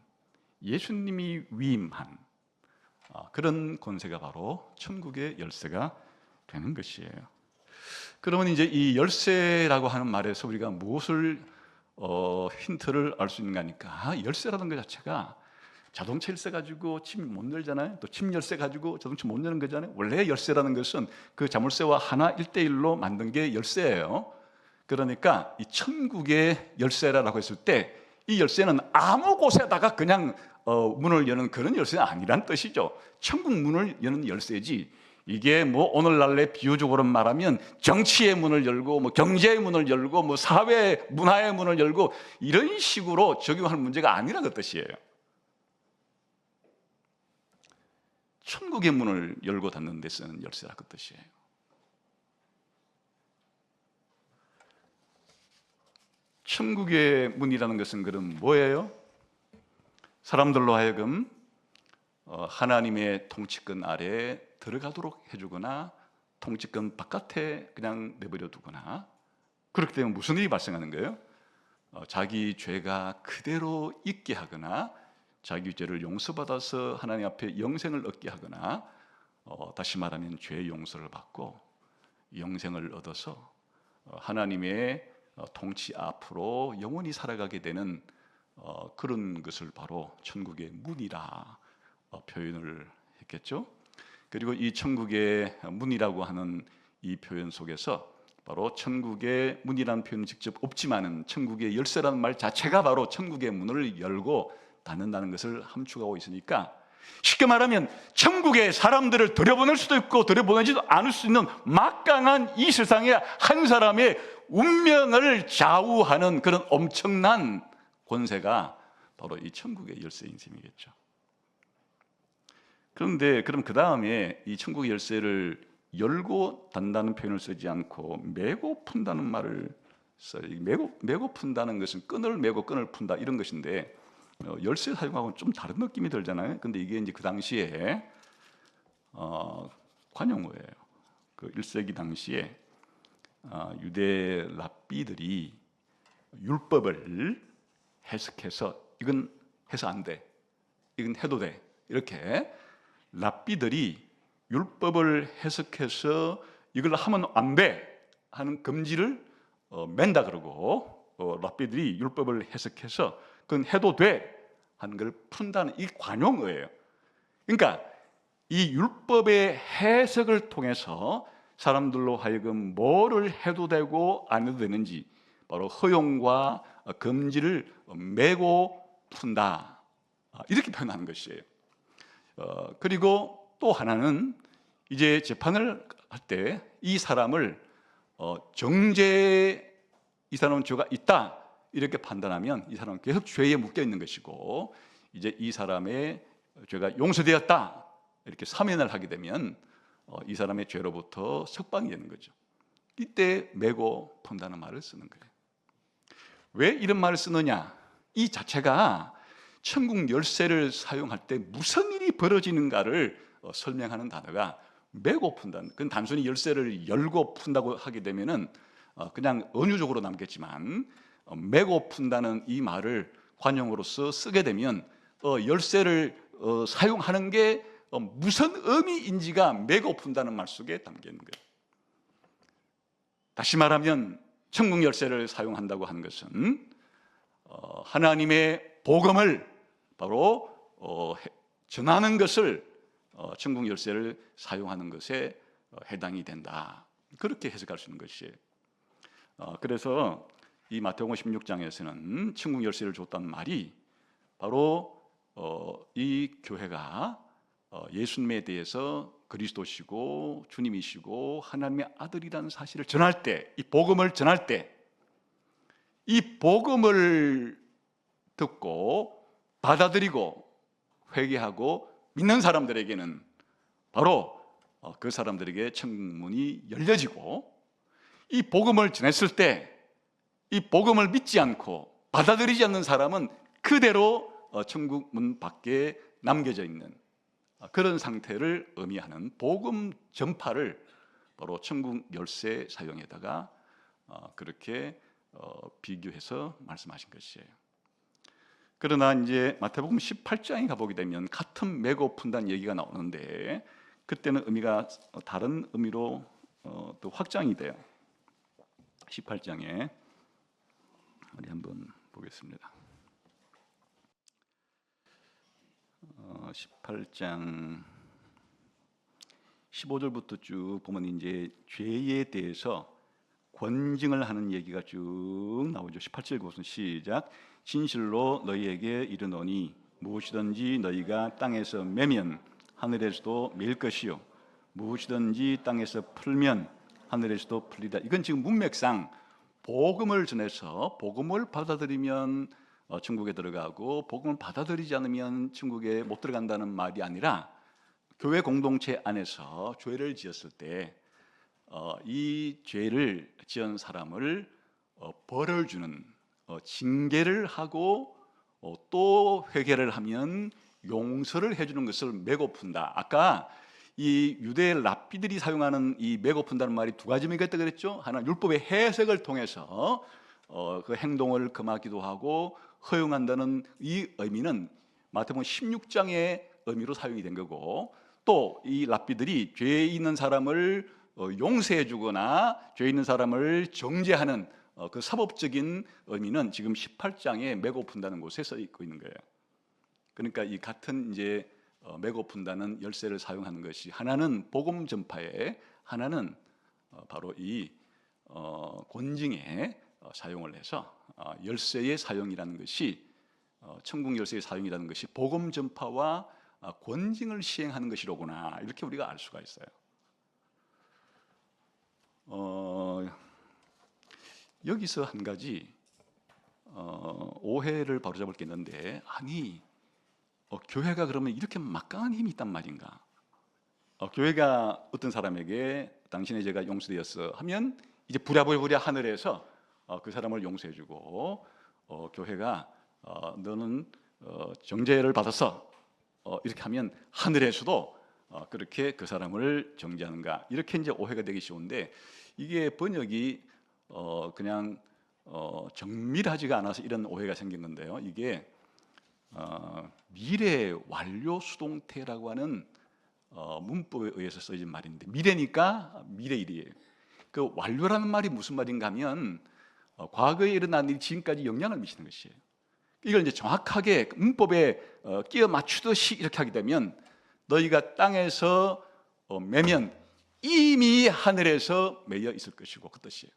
예수님이 위임한 그런 권세가 바로 천국의 열쇠가 되는 것이에요. 그러면 이제 이 열쇠라고 하는 말에서 우리가 무엇을 힌트를 알 수 있는가 하니까, 열쇠라는 것 자체가 자동차 열쇠 가지고 침 못 열잖아요. 또 침 열쇠 가지고 자동차 못 여는 거잖아요. 원래 열쇠라는 것은 그 자물쇠와 하나 1대1로 만든 게 열쇠예요. 그러니까 이 천국의 열쇠라고 했을 때 이 열쇠는 아무 곳에다가 그냥 문을 여는 그런 열쇠는 아니란 뜻이죠. 천국 문을 여는 열쇠지, 이게 뭐 오늘날의 비유적으로 말하면 정치의 문을 열고 뭐 경제의 문을 열고 뭐 사회 문화의 문을 열고 이런 식으로 적용하는 문제가 아니라는 뜻이에요. 천국의 문을 열고 닫는 데 쓰는 열쇠라 그 뜻이에요. 천국의 문이라는 것은 그럼 뭐예요? 사람들로 하여금 하나님의 통치권 아래에 들어가도록 해주거나 통치권 바깥에 그냥 내버려 두거나, 그렇기 때문에 무슨 일이 발생하는 거예요? 자기 죄가 그대로 있게 하거나 자기 죄를 용서받아서 하나님 앞에 영생을 얻게 하거나, 다시 말하면 죄의 용서를 받고 영생을 얻어서 하나님의 통치 앞으로 영원히 살아가게 되는 그런 것을 바로 천국의 문이라 표현을 했겠죠. 그리고 이 천국의 문이라고 하는 이 표현 속에서 바로 천국의 문이라는 표현은 직접 없지만은 천국의 열쇠라는 말 자체가 바로 천국의 문을 열고 닫는다는 것을 함축하고 있으니까, 쉽게 말하면 천국에 사람들을 들여보낼 수도 있고 들여보내지도 않을 수 있는 막강한 이 세상의 한 사람의 운명을 좌우하는 그런 엄청난 권세가 바로 이 천국의 열쇠인 셈이겠죠. 그런데 그럼 그 다음에 이 천국의 열쇠를 열고 닫는다는 표현을 쓰지 않고 메고 푼다는 말을 써요. 메고 푼다는 것은 끈을 메고 끈을 푼다 이런 것인데, 열쇠 사용하고는 좀 다른 느낌이 들잖아요. 근데 이게 이제 그 당시에 관용어예요. 그 1세기 당시에 유대 랍비들이 율법을 해석해서 이건 해서 안 돼, 이건 해도 돼, 이렇게 랍비들이 율법을 해석해서 이걸 하면 안 돼 하는 금지를 맨다 그러고, 랍비들이 율법을 해석해서 그건 해도 돼 하는 걸 푼다는 이 관용어예요. 그러니까 이 율법의 해석을 통해서 사람들로 하여금 뭐를 해도 되고 안 해도 되는지, 바로 허용과 금지를 메고 푼다, 이렇게 표현하는 것이에요. 그리고 또 하나는 이제 재판을 할 때 이 사람을 정죄, 이 사람은 죄가 있다 이렇게 판단하면 이 사람은 계속 죄에 묶여 있는 것이고, 이제 이 사람의 죄가 용서되었다 이렇게 사면을 하게 되면 이 사람의 죄로부터 석방이 되는 거죠. 이때 메고 푼다는 말을 쓰는 거예요. 왜 이런 말을 쓰느냐? 이 자체가 천국 열쇠를 사용할 때 무슨 일이 벌어지는가를 설명하는 단어가 메고 푼다는, 그건 단순히 열쇠를 열고 푼다고 하게 되면은 그냥 은유적으로 남겠지만, 메고 푼다는 이 말을 관용어로서 쓰게 되면 열쇠를 사용하는 게 무슨 의미인지가 메고 푼다는 말 속에 담겨 있는 거예요. 다시 말하면 천국 열쇠를 사용한다고 하는 것은 하나님의 복음을 바로 전하는 것을 천국 열쇠를 사용하는 것에 해당이 된다, 그렇게 해석할 수 있는 것이에요. 그래서 이 마태복음 16장에서는 천국 열쇠를 줬다는 말이 바로 이 교회가 예수님에 대해서 그리스도시고 주님이시고 하나님의 아들이라는 사실을 전할 때, 이 복음을 전할 때, 이 복음을 듣고 받아들이고 회개하고 믿는 사람들에게는 바로 그 사람들에게 천국문이 열려지고, 이 복음을 전했을 때 이 복음을 믿지 않고 받아들이지 않는 사람은 그대로 천국문 밖에 남겨져 있는 그런 상태를 의미하는 복음 전파를 바로 천국 열쇠 사용에다가 그렇게 비교해서 말씀하신 것이에요. 그러나 이제 마태복음 18장에 가보게 되면 같은 메고 푼다는 얘기가 나오는데 그때는 의미가 다른 의미로 또 확장이 돼요. 18장에 우리 한번 보겠습니다. 18장 15절부터 쭉 보면 이제 죄에 대해서 권징을 하는 얘기가 쭉 나오죠. 18절 보면 시작. 진실로 너희에게 이르노니 무엇이든지 너희가 땅에서 매면 하늘에서도 매일 것이요 무엇이든지 땅에서 풀면 하늘에서도 풀리다. 이건 지금 문맥상 복음을 전해서 복음을 받아들이면 천국에 들어가고 복음을 받아들이지 않으면 천국에 못 들어간다는 말이 아니라 교회 공동체 안에서 죄를 지었을 때 이 죄를 지은 사람을 벌을 주는 징계를 하고 또 회개를 하면 용서를 해주는 것을 메고 푼다. 아까 이 유대 랍비들이 사용하는 이 메고 푼다는 말이 두 가지 의미가 있다 그랬죠. 하나 율법의 해석을 통해서 그 행동을 금하기도 하고 허용한다는 이 의미는 마태복음 16장의 의미로 사용이 된 거고, 또 이 랍비들이 죄 있는 사람을 용서해 주거나 죄 있는 사람을 정죄하는 그 사법적인 의미는 지금 18장에 메고 푼다는 곳에 써 있고 있는 거예요. 그러니까 이 같은 이제 메고 푼다는 열쇠를 사용하는 것이 하나는 복음 전파에, 하나는 바로 이 권징에 사용을 해서 열쇠의 사용이라는 것이 천국 열쇠의 사용이라는 것이 복음 전파와 권징을 시행하는 것이로구나, 이렇게 우리가 알 수가 있어요. 여기서 한 가지 오해를 바로잡을 게 있는데, 아니 교회가 그러면 이렇게 막강한 힘이 있단 말인가? 교회가 어떤 사람에게 당신의 죄가 용서되었어 하면 이제 부랴부랴 하늘에서 그 사람을 용서해주고, 교회가 너는 정죄를 받았어 이렇게 하면 하늘에서도 그렇게 그 사람을 정죄하는가, 이렇게 이제 오해가 되기 쉬운데, 이게 번역이 그냥 정밀하지가 않아서 이런 오해가 생긴 건데요. 이게 미래 완료 수동태라고 하는 문법에 의해서 써진 말인데, 미래니까 미래일이에요. 그 완료라는 말이 무슨 말인가 하면 과거에 일어난 일이 지금까지 영향을 미치는 것이에요. 이걸 이제 정확하게 문법에 끼워 맞추듯이 이렇게 하게 되면, 너희가 땅에서 매면 이미 하늘에서 매여 있을 것이고, 그 뜻이에요.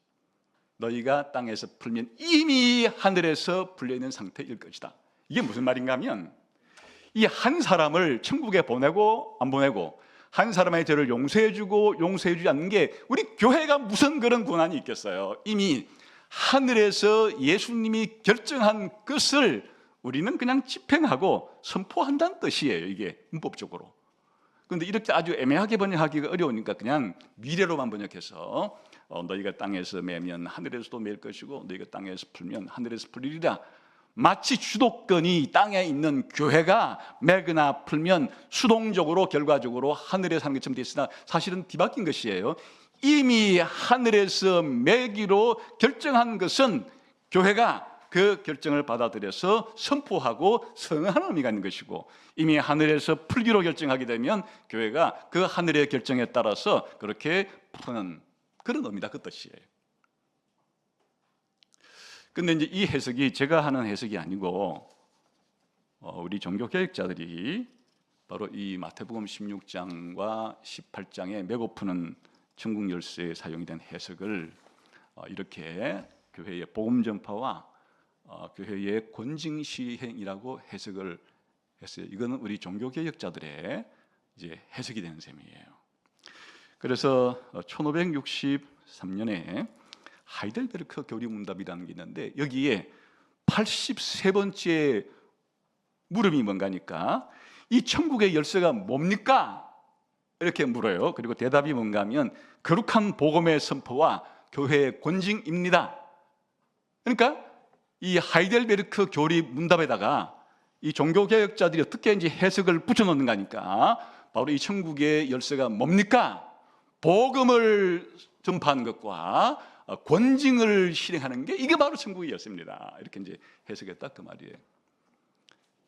너희가 땅에서 풀면 이미 하늘에서 풀려 있는 상태일 것이다. 이게 무슨 말인가 하면, 이 한 사람을 천국에 보내고 안 보내고, 한 사람의 죄를 용서해주고 용서해주지 않는 게 우리 교회가 무슨 그런 권한이 있겠어요. 이미 하늘에서 예수님이 결정한 것을 우리는 그냥 집행하고 선포한다는 뜻이에요, 이게 문법적으로. 그런데 이렇게 아주 애매하게 번역하기가 어려우니까 그냥 미래로만 번역해서 너희가 땅에서 매면 하늘에서도 맬 것이고 너희가 땅에서 풀면 하늘에서 풀리리라. 마치 주도권이 땅에 있는 교회가 매거나 풀면 수동적으로 결과적으로 하늘에 사는 것처럼 되어 있으나 사실은 뒤바뀐 것이에요. 이미 하늘에서 매기로 결정한 것은 교회가 그 결정을 받아들여서 선포하고 성행하는 의미가 있는 것이고, 이미 하늘에서 풀기로 결정하게 되면 교회가 그 하늘의 결정에 따라서 그렇게 푸는 그런 의미다, 그 뜻이에요. 근데 이제 이 해석이 제가 하는 해석이 아니고 우리 종교개혁자들이 바로 이 마태복음 16장과 18장에 메고 푸는 천국 열쇠에 사용이 된 해석을 이렇게 교회의 복음 전파와 교회의 권징 시행이라고 해석을 했어요. 이거는 우리 종교개혁자들의 이제 해석이 되는 셈이에요. 그래서 1563년에 하이델베르크 교리문답이라는 게 있는데, 여기에 83번째 물음이 뭔가니까 이 천국의 열쇠가 뭡니까? 이렇게 물어요. 그리고 대답이 뭔가 하면 거룩한 복음의 선포와 교회의 권징입니다. 그러니까 이 하이델베르크 교리 문답에다가 이 종교개혁자들이 어떻게 이제 해석을 붙여놓는 거니까, 바로 이 천국의 열쇠가 뭡니까? 복음을 전파하는 것과 권징을 실행하는 게 이게 바로 천국의 열쇠입니다. 이렇게 이제 해석했다 그 말이에요.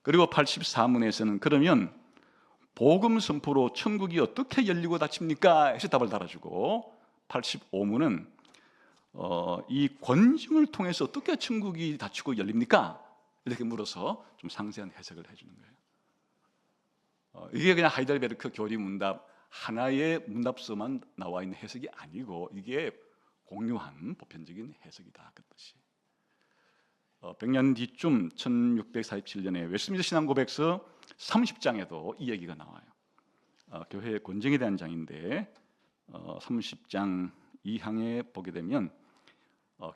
그리고 84문에서는 그러면 복음 선포로 천국이 어떻게 열리고 닫힙니까? 해서 답을 달아주고 85문은 이 권징을 통해서 어떻게 천국이 닫히고 열립니까? 이렇게 물어서 좀 상세한 해석을 해주는 거예요. 이게 그냥 하이델베르크 교리 문답 하나의 문답서만 나와 있는 해석이 아니고 이게 공유한 보편적인 해석이다 그 뜻이. 100년 뒤쯤 1647년에 웨스트민스터 신앙고백서 30장에도 이 얘기가 나와요. 교회의 권징에 대한 장인데 30장 2항에 보게 되면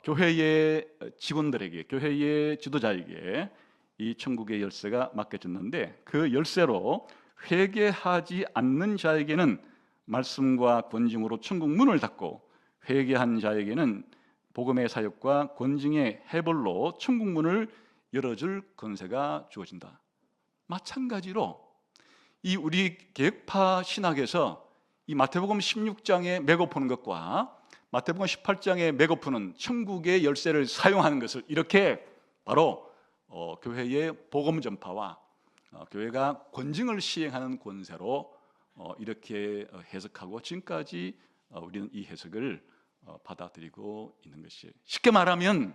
교회의 직원들에게, 교회의 지도자에게 이 천국의 열쇠가 맡겨졌는데 그 열쇠로 회개하지 않는 자에게는 말씀과 권징으로 천국 문을 닫고 회개한 자에게는 복음의 사역과 권징의 해벌로 천국 문을 열어줄 권세가 주어진다. 마찬가지로 이 우리 개혁파 신학에서 이 마태복음 16장에 메고푸는 것과 마태복음 18장에 메고푸는 천국의 열쇠를 사용하는 것을 이렇게 바로 교회의 복음 전파와 교회가 권징을 시행하는 권세로 이렇게 해석하고 지금까지 우리는 이 해석을 받아들이고 있는 것이에요. 쉽게 말하면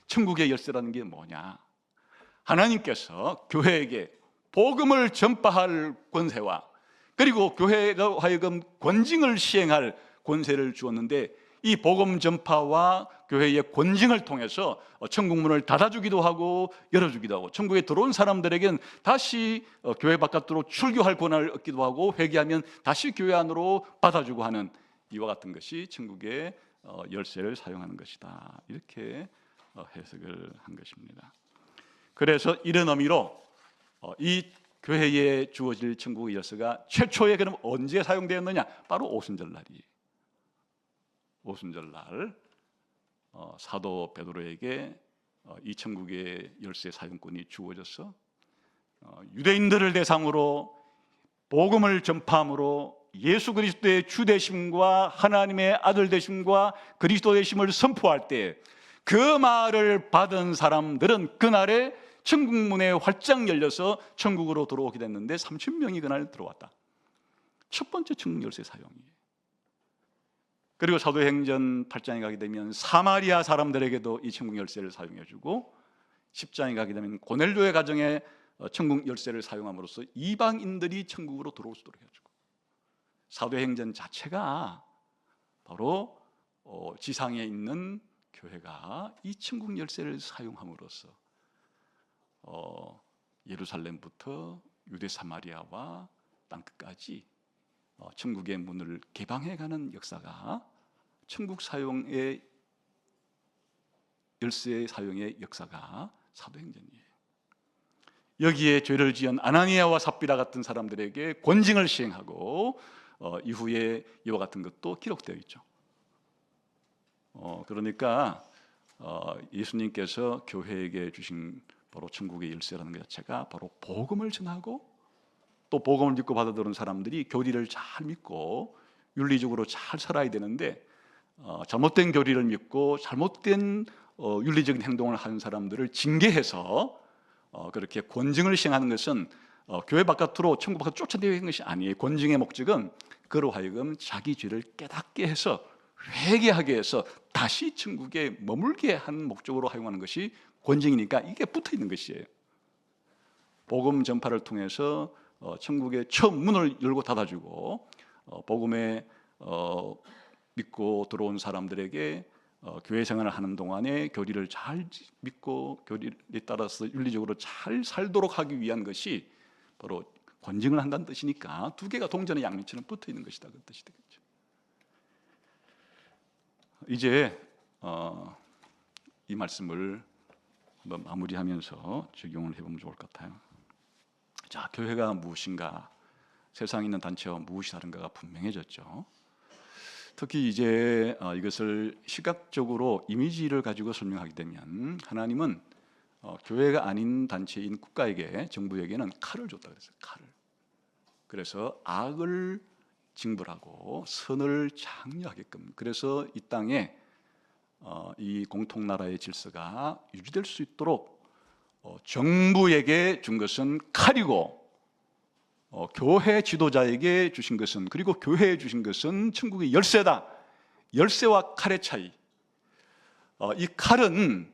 천국의 열쇠라는 게 뭐냐? 하나님께서 교회에게 복음을 전파할 권세와 그리고 교회가 하여금 권징을 시행할 권세를 주었는데 이 복음 전파와 교회의 권징을 통해서 천국 문을 닫아주기도 하고 열어주기도 하고 천국에 들어온 사람들에게는 다시 교회 바깥으로 출교할 권한을 얻기도 하고 회개하면 다시 교회 안으로 받아주고 하는 이와 같은 것이 천국의 열쇠를 사용하는 것이다. 이렇게 해석을 한 것입니다. 그래서 이런 의미로 이 교회에 주어질 천국의 열쇠가 최초에 그럼 언제 사용되었느냐? 바로 오순절날이에요. 오순절날 사도 베드로에게 이 천국의 열쇠 사용권이 주어져서 유대인들을 대상으로 복음을 전파함으로 예수 그리스도의 주 되심과 하나님의 아들 되심과 그리스도 되심을 선포할 때 그 말을 받은 사람들은 그날에 천국 문에 활짝 열려서 천국으로 들어오게 됐는데 3,000명이 그날 들어왔다. 첫 번째 천국 열쇠 사용이에요. 그리고 사도행전 8장에 가게 되면 사마리아 사람들에게도 이 천국 열쇠를 사용해주고 10장에 가게 되면 고넬료의 가정에 천국 열쇠를 사용함으로써 이방인들이 천국으로 들어올 수 있도록 해주고 사도행전 자체가 바로 지상에 있는 교회가 이 천국 열쇠를 사용함으로써 예루살렘부터 유대 사마리아와 땅끝까지 천국의 문을 개방해가는 역사가 천국 사용의 열쇠 사용의 역사가 사도행전이에요. 여기에 죄를 지은 아나니아와 삽비라 같은 사람들에게 권징을 시행하고 이후에 이와 같은 것도 기록되어 있죠. 그러니까 예수님께서 교회에게 주신 바로 천국의 열쇠라는 것 자체가 바로 복음을 전하고 또 복음을 믿고 받아들인 사람들이 교리를 잘 믿고 윤리적으로 잘 살아야 되는데 잘못된 교리를 믿고 잘못된 윤리적인 행동을 하는 사람들을 징계해서 그렇게 권징을 시행하는 것은 교회 바깥으로 천국 바깥으로 쫓아내는 것이 아니에요. 권징의 목적은 그로 하여금 자기 죄를 깨닫게 해서 회개하게 해서 다시 천국에 머물게 하는 목적으로 사용하는 것이 권징이니까 이게 붙어 있는 것이에요. 복음 전파를 통해서 천국의 첫 문을 열고 닫아주고 복음에 믿고 들어온 사람들에게 교회 생활을 하는 동안에 교리를 잘 믿고 교리에 따라서 윤리적으로 잘 살도록 하기 위한 것이 바로 권징을 한다는 뜻이니까 두 개가 동전의 양면처럼 붙어 있는 것이다 그 뜻이 되겠죠. 이제 이 말씀을 한번 마무리하면서 적용을 해보면 좋을 것 같아요. 자, 교회가 무엇인가, 세상에 있는 단체와 무엇이 다른가가 분명해졌죠. 특히 이제 이것을 시각적으로 이미지를 가지고 설명하게 되면 하나님은 교회가 아닌 단체인 국가에게, 정부에게는 칼을 줬다 그랬어요. 칼을. 그래서 악을 징벌하고 선을 장려하게끔, 그래서 이 땅에 이 공통나라의 질서가 유지될 수 있도록 정부에게 준 것은 칼이고 교회 지도자에게 주신 것은, 그리고 교회에 주신 것은 천국의 열쇠다. 열쇠와 칼의 차이. 이 칼은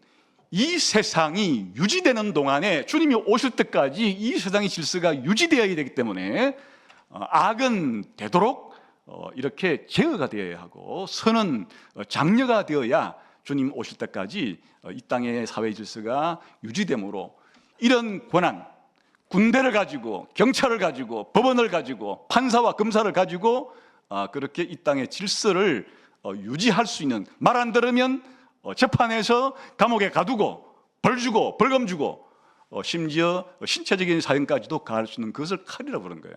이 세상이 유지되는 동안에, 주님이 오실 때까지 이 세상의 질서가 유지되어야 되기 때문에 악은 되도록 이렇게 제어가 되어야 하고, 선은 장려가 되어야 주님 오실 때까지 이 땅의 사회 질서가 유지되므로, 이런 권한, 군대를 가지고, 경찰을 가지고, 법원을 가지고, 판사와 검사를 가지고 그렇게 이 땅의 질서를 유지할 수 있는, 말 안 들으면 재판에서 감옥에 가두고 벌 주고 벌금 주고 심지어 신체적인 사형까지도 가할 수 있는 그것을 칼이라고 부르는 거예요.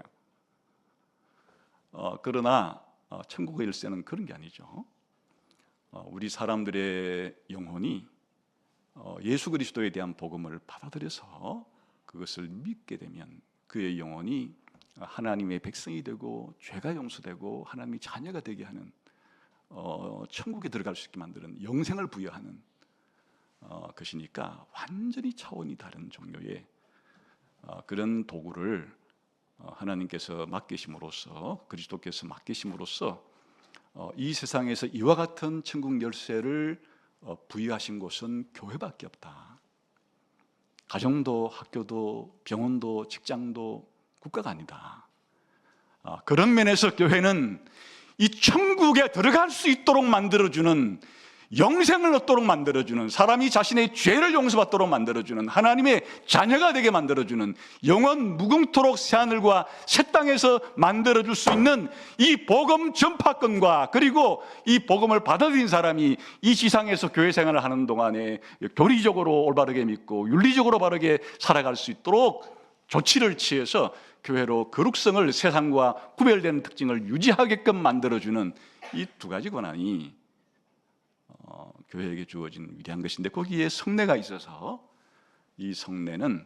그러나 천국의 열쇠는 그런 게 아니죠. 우리 사람들의 영혼이 예수 그리스도에 대한 복음을 받아들여서 그것을 믿게 되면 그의 영혼이 하나님의 백성이 되고 죄가 용서되고 하나님의 자녀가 되게 하는, 천국에 들어갈 수 있게 만드는, 영생을 부여하는 것이니까 완전히 차원이 다른 종류의 그런 도구를 하나님께서 맡기심으로써, 그리스도께서 맡기심으로써 이 세상에서 이와 같은 천국 열쇠를 부여하신 곳은 교회밖에 없다. 가정도, 학교도, 병원도, 직장도, 국가가 아니다. 그런 면에서 교회는 이 천국에 들어갈 수 있도록 만들어주는, 영생을 얻도록 만들어주는, 사람이 자신의 죄를 용서받도록 만들어주는, 하나님의 자녀가 되게 만들어주는, 영원 무궁토록 새하늘과 새 땅에서 만들어줄 수 있는 이 복음 전파권과, 그리고 이 복음을 받아들인 사람이 이 지상에서 교회 생활을 하는 동안에 교리적으로 올바르게 믿고 윤리적으로 바르게 살아갈 수 있도록 조치를 취해서 교회로 거룩성을, 세상과 구별되는 특징을 유지하게끔 만들어주는 이 두 가지 권한이 교회에게 주어진 위대한 것인데, 거기에 성례가 있어서 이 성례는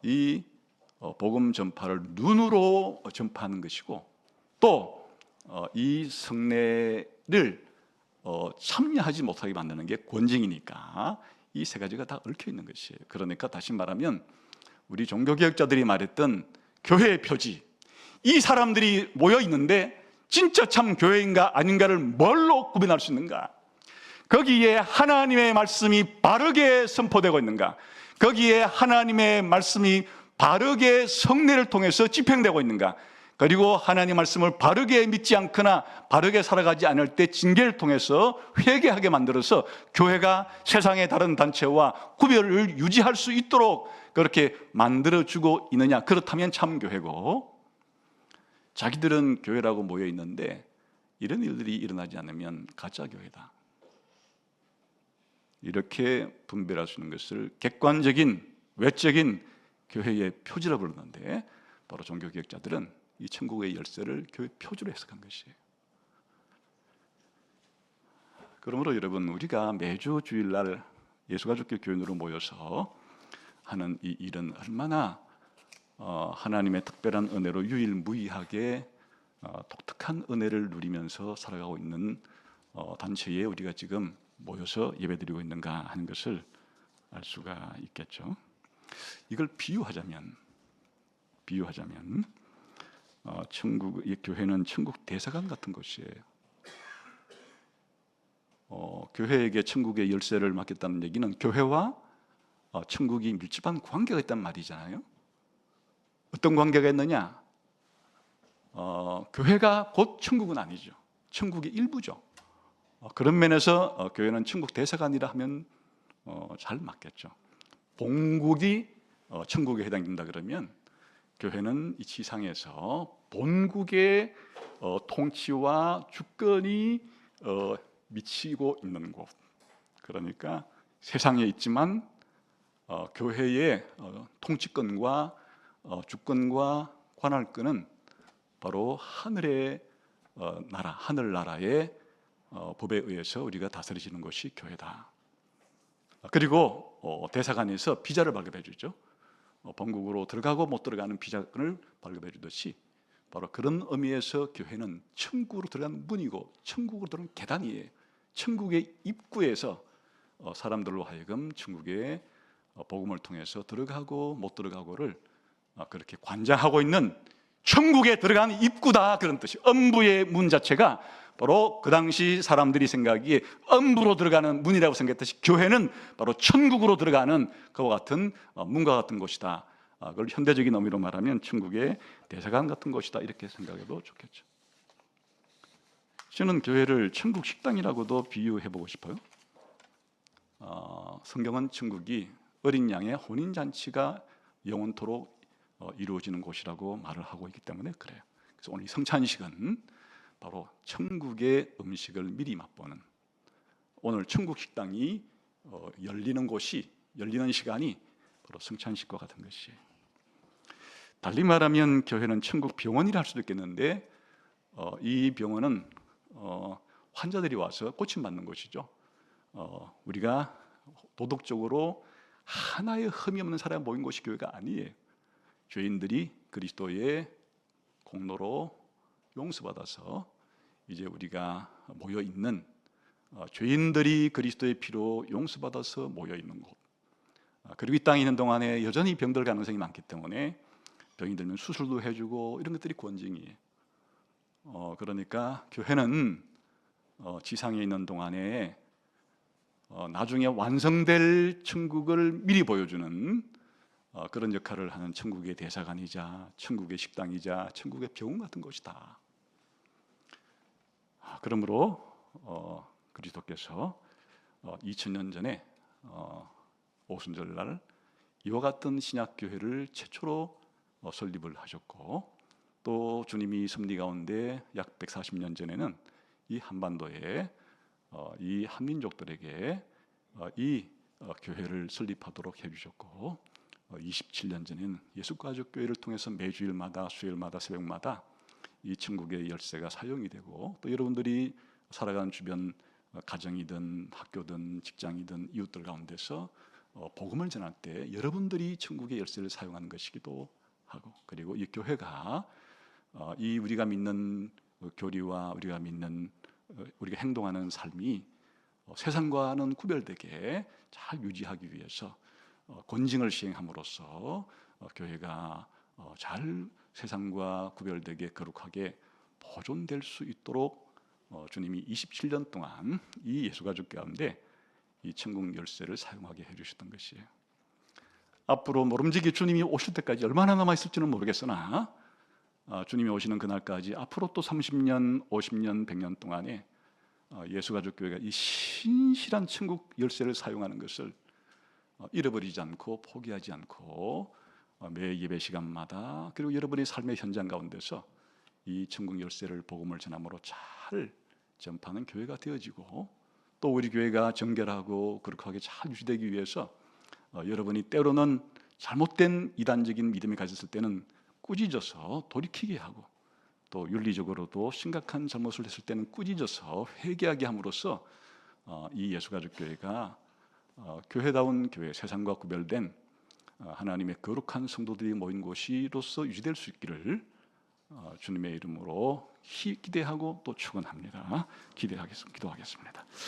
이 복음 전파를 눈으로 전파하는 것이고, 또 이 성례를 참여하지 못하게 만드는 게 권징이니까 이 세 가지가 다 얽혀 있는 것이에요. 그러니까 다시 말하면 우리 종교개혁자들이 말했던 교회의 표지, 이 사람들이 모여 있는데 진짜 참 교회인가 아닌가를 뭘로 구분할 수 있는가? 거기에 하나님의 말씀이 바르게 선포되고 있는가? 거기에 하나님의 말씀이 바르게 성례를 통해서 집행되고 있는가? 그리고 하나님의 말씀을 바르게 믿지 않거나 바르게 살아가지 않을 때 징계를 통해서 회개하게 만들어서 교회가 세상의 다른 단체와 구별을 유지할 수 있도록 그렇게 만들어주고 있느냐? 그렇다면 참 교회고, 자기들은 교회라고 모여 있는데 이런 일들이 일어나지 않으면 가짜 교회다. 이렇게 분별할 수 있는 것을 객관적인, 외적인 교회의 표지라 부르는데, 바로 종교개혁자들은 이 천국의 열쇠를 교회 표지로 해석한 것이에요. 그러므로 여러분, 우리가 매주 주일날 예수가족교 교인으로 모여서 하는 이 일은 얼마나 하나님의 특별한 은혜로 유일무이하게 독특한 은혜를 누리면서 살아가고 있는 단체에 우리가 지금 모여서 예배드리고 있는가 하는 것을 알 수가 있겠죠. 이걸 비유하자면 이 교회는 천국 대사관 같은 곳이에요. 교회에게 천국의 열쇠를 맡겼다는 얘기는 교회와 천국이 밀접한 관계가 있다는 말이잖아요. 어떤 관계가 있느냐? 교회가 곧 천국은 아니죠. 천국의 일부죠. 그런 면에서 교회는 천국 대사관이라 하면 잘 맞겠죠. 본국이 천국에 해당된다 그러면 교회는 이 지상에서 본국의 통치와 주권이 미치고 있는 곳. 그러니까 세상에 있지만 교회의 통치권과 주권과 관할권은 바로 하늘의 나라, 하늘나라의 법에 의해서 우리가 다스려지는 것이 교회다. 그리고 대사관에서 비자를 발급해 주죠. 본국으로 들어가고 못 들어가는 비자를 발급해 주듯이, 바로 그런 의미에서 교회는 천국으로 들어가는 문이고 천국으로 들어가는 계단이에요. 천국의 입구에서 사람들로 하여금 천국에 복음을 통해서 들어가고 못 들어가고를 그렇게 관장하고 있는 천국에 들어가는 입구다, 그런 뜻이. 엄부의 문 자체가 바로 그 당시 사람들이 생각하기에 엄부로 들어가는 문이라고 생각했듯이 교회는 바로 천국으로 들어가는 그와 같은 문과 같은 곳이다. 그걸 현대적인 의미로 말하면 천국의 대사관 같은 곳이다, 이렇게 생각해도 좋겠죠. 저는 교회를 천국 식당이라고도 비유해보고 싶어요. 성경은 천국이 어린 양의 혼인잔치가 영원토록 이루어지는 곳이라고 말을 하고 있기 때문에 그래요. 그래서 오늘 이 성찬식은 바로 천국의 음식을 미리 맛보는, 오늘 천국 식당이 열리는 곳이, 열리는 시간이 바로 성찬식과 같은 것이에요. 달리 말하면 교회는 천국 병원이라 할 수도 있겠는데 이 병원은 환자들이 와서 고침받는 곳이죠. 우리가 도덕적으로 하나의 흠이 없는 사람이 모인 곳이 교회가 아니에요. 죄인들이 그리스도의 공로로 용서받아서 이제 우리가 모여 있는, 죄인들이 그리스도의 피로 용서받아서 모여 있는 곳. 그리고 이 땅에 있는 동안에 여전히 병들 가능성이 많기 때문에 병이 들면 수술도 해주고 이런 것들이 권징이에요. 그러니까 교회는 지상에 있는 동안에 나중에 완성될 천국을 미리 보여주는 그런 역할을 하는 천국의 대사관이자 천국의 식당이자 천국의 병원 같은 곳이다. 그러므로 그리스도께서 2000년 전에 오순절날 이와 같은 신약교회를 최초로 설립을 하셨고, 또 주님이 섭리 가운데 약 140년 전에는 이 한반도에 이 한민족들에게 이 교회를 설립하도록 해주셨고, 27년 전에는 예수가족교회를 통해서 매주일마다 수요일마다 새벽마다 이 천국의 열쇠가 사용이 되고, 또 여러분들이 살아가는 주변 가정이든 학교든 직장이든 이웃들 가운데서 복음을 전할 때 여러분들이 천국의 열쇠를 사용하는 것이기도 하고, 그리고 이 교회가 이 우리가 믿는 교리와 우리가 믿는 우리가 행동하는 삶이 세상과는 구별되게 잘 유지하기 위해서 권징을 시행함으로써 교회가 잘 세상과 구별되게 거룩하게 보존될 수 있도록 주님이 27년 동안 이 예수가족 가운데 이 천국 열쇠를 사용하게 해주셨던 것이에요. 앞으로 모름지기 주님이 오실 때까지 얼마나 남아있을지는 모르겠으나 주님이 오시는 그날까지 앞으로 또 30년, 50년, 100년 동안에 예수가족교회가 이 신실한 천국 열쇠를 사용하는 것을 잃어버리지 않고 포기하지 않고 매 예배 시간마다, 그리고 여러분의 삶의 현장 가운데서 이 천국 열쇠를 복음을 전함으로 잘 전파하는 교회가 되어지고, 또 우리 교회가 정결하고 거룩하게 잘 유지되기 위해서 여러분이 때로는 잘못된 이단적인 믿음을 가졌을 때는 꾸짖어서 돌이키게 하고, 또 윤리적으로도 심각한 잘못을 했을 때는 꾸짖어서 회개하게 함으로써 이 예수가족교회가 교회다운 교회, 세상과 구별된 하나님의 거룩한 성도들이 모인 곳이로서 유지될 수 있기를 주님의 이름으로 기대하고 또 축원합니다. 기도하겠습니다.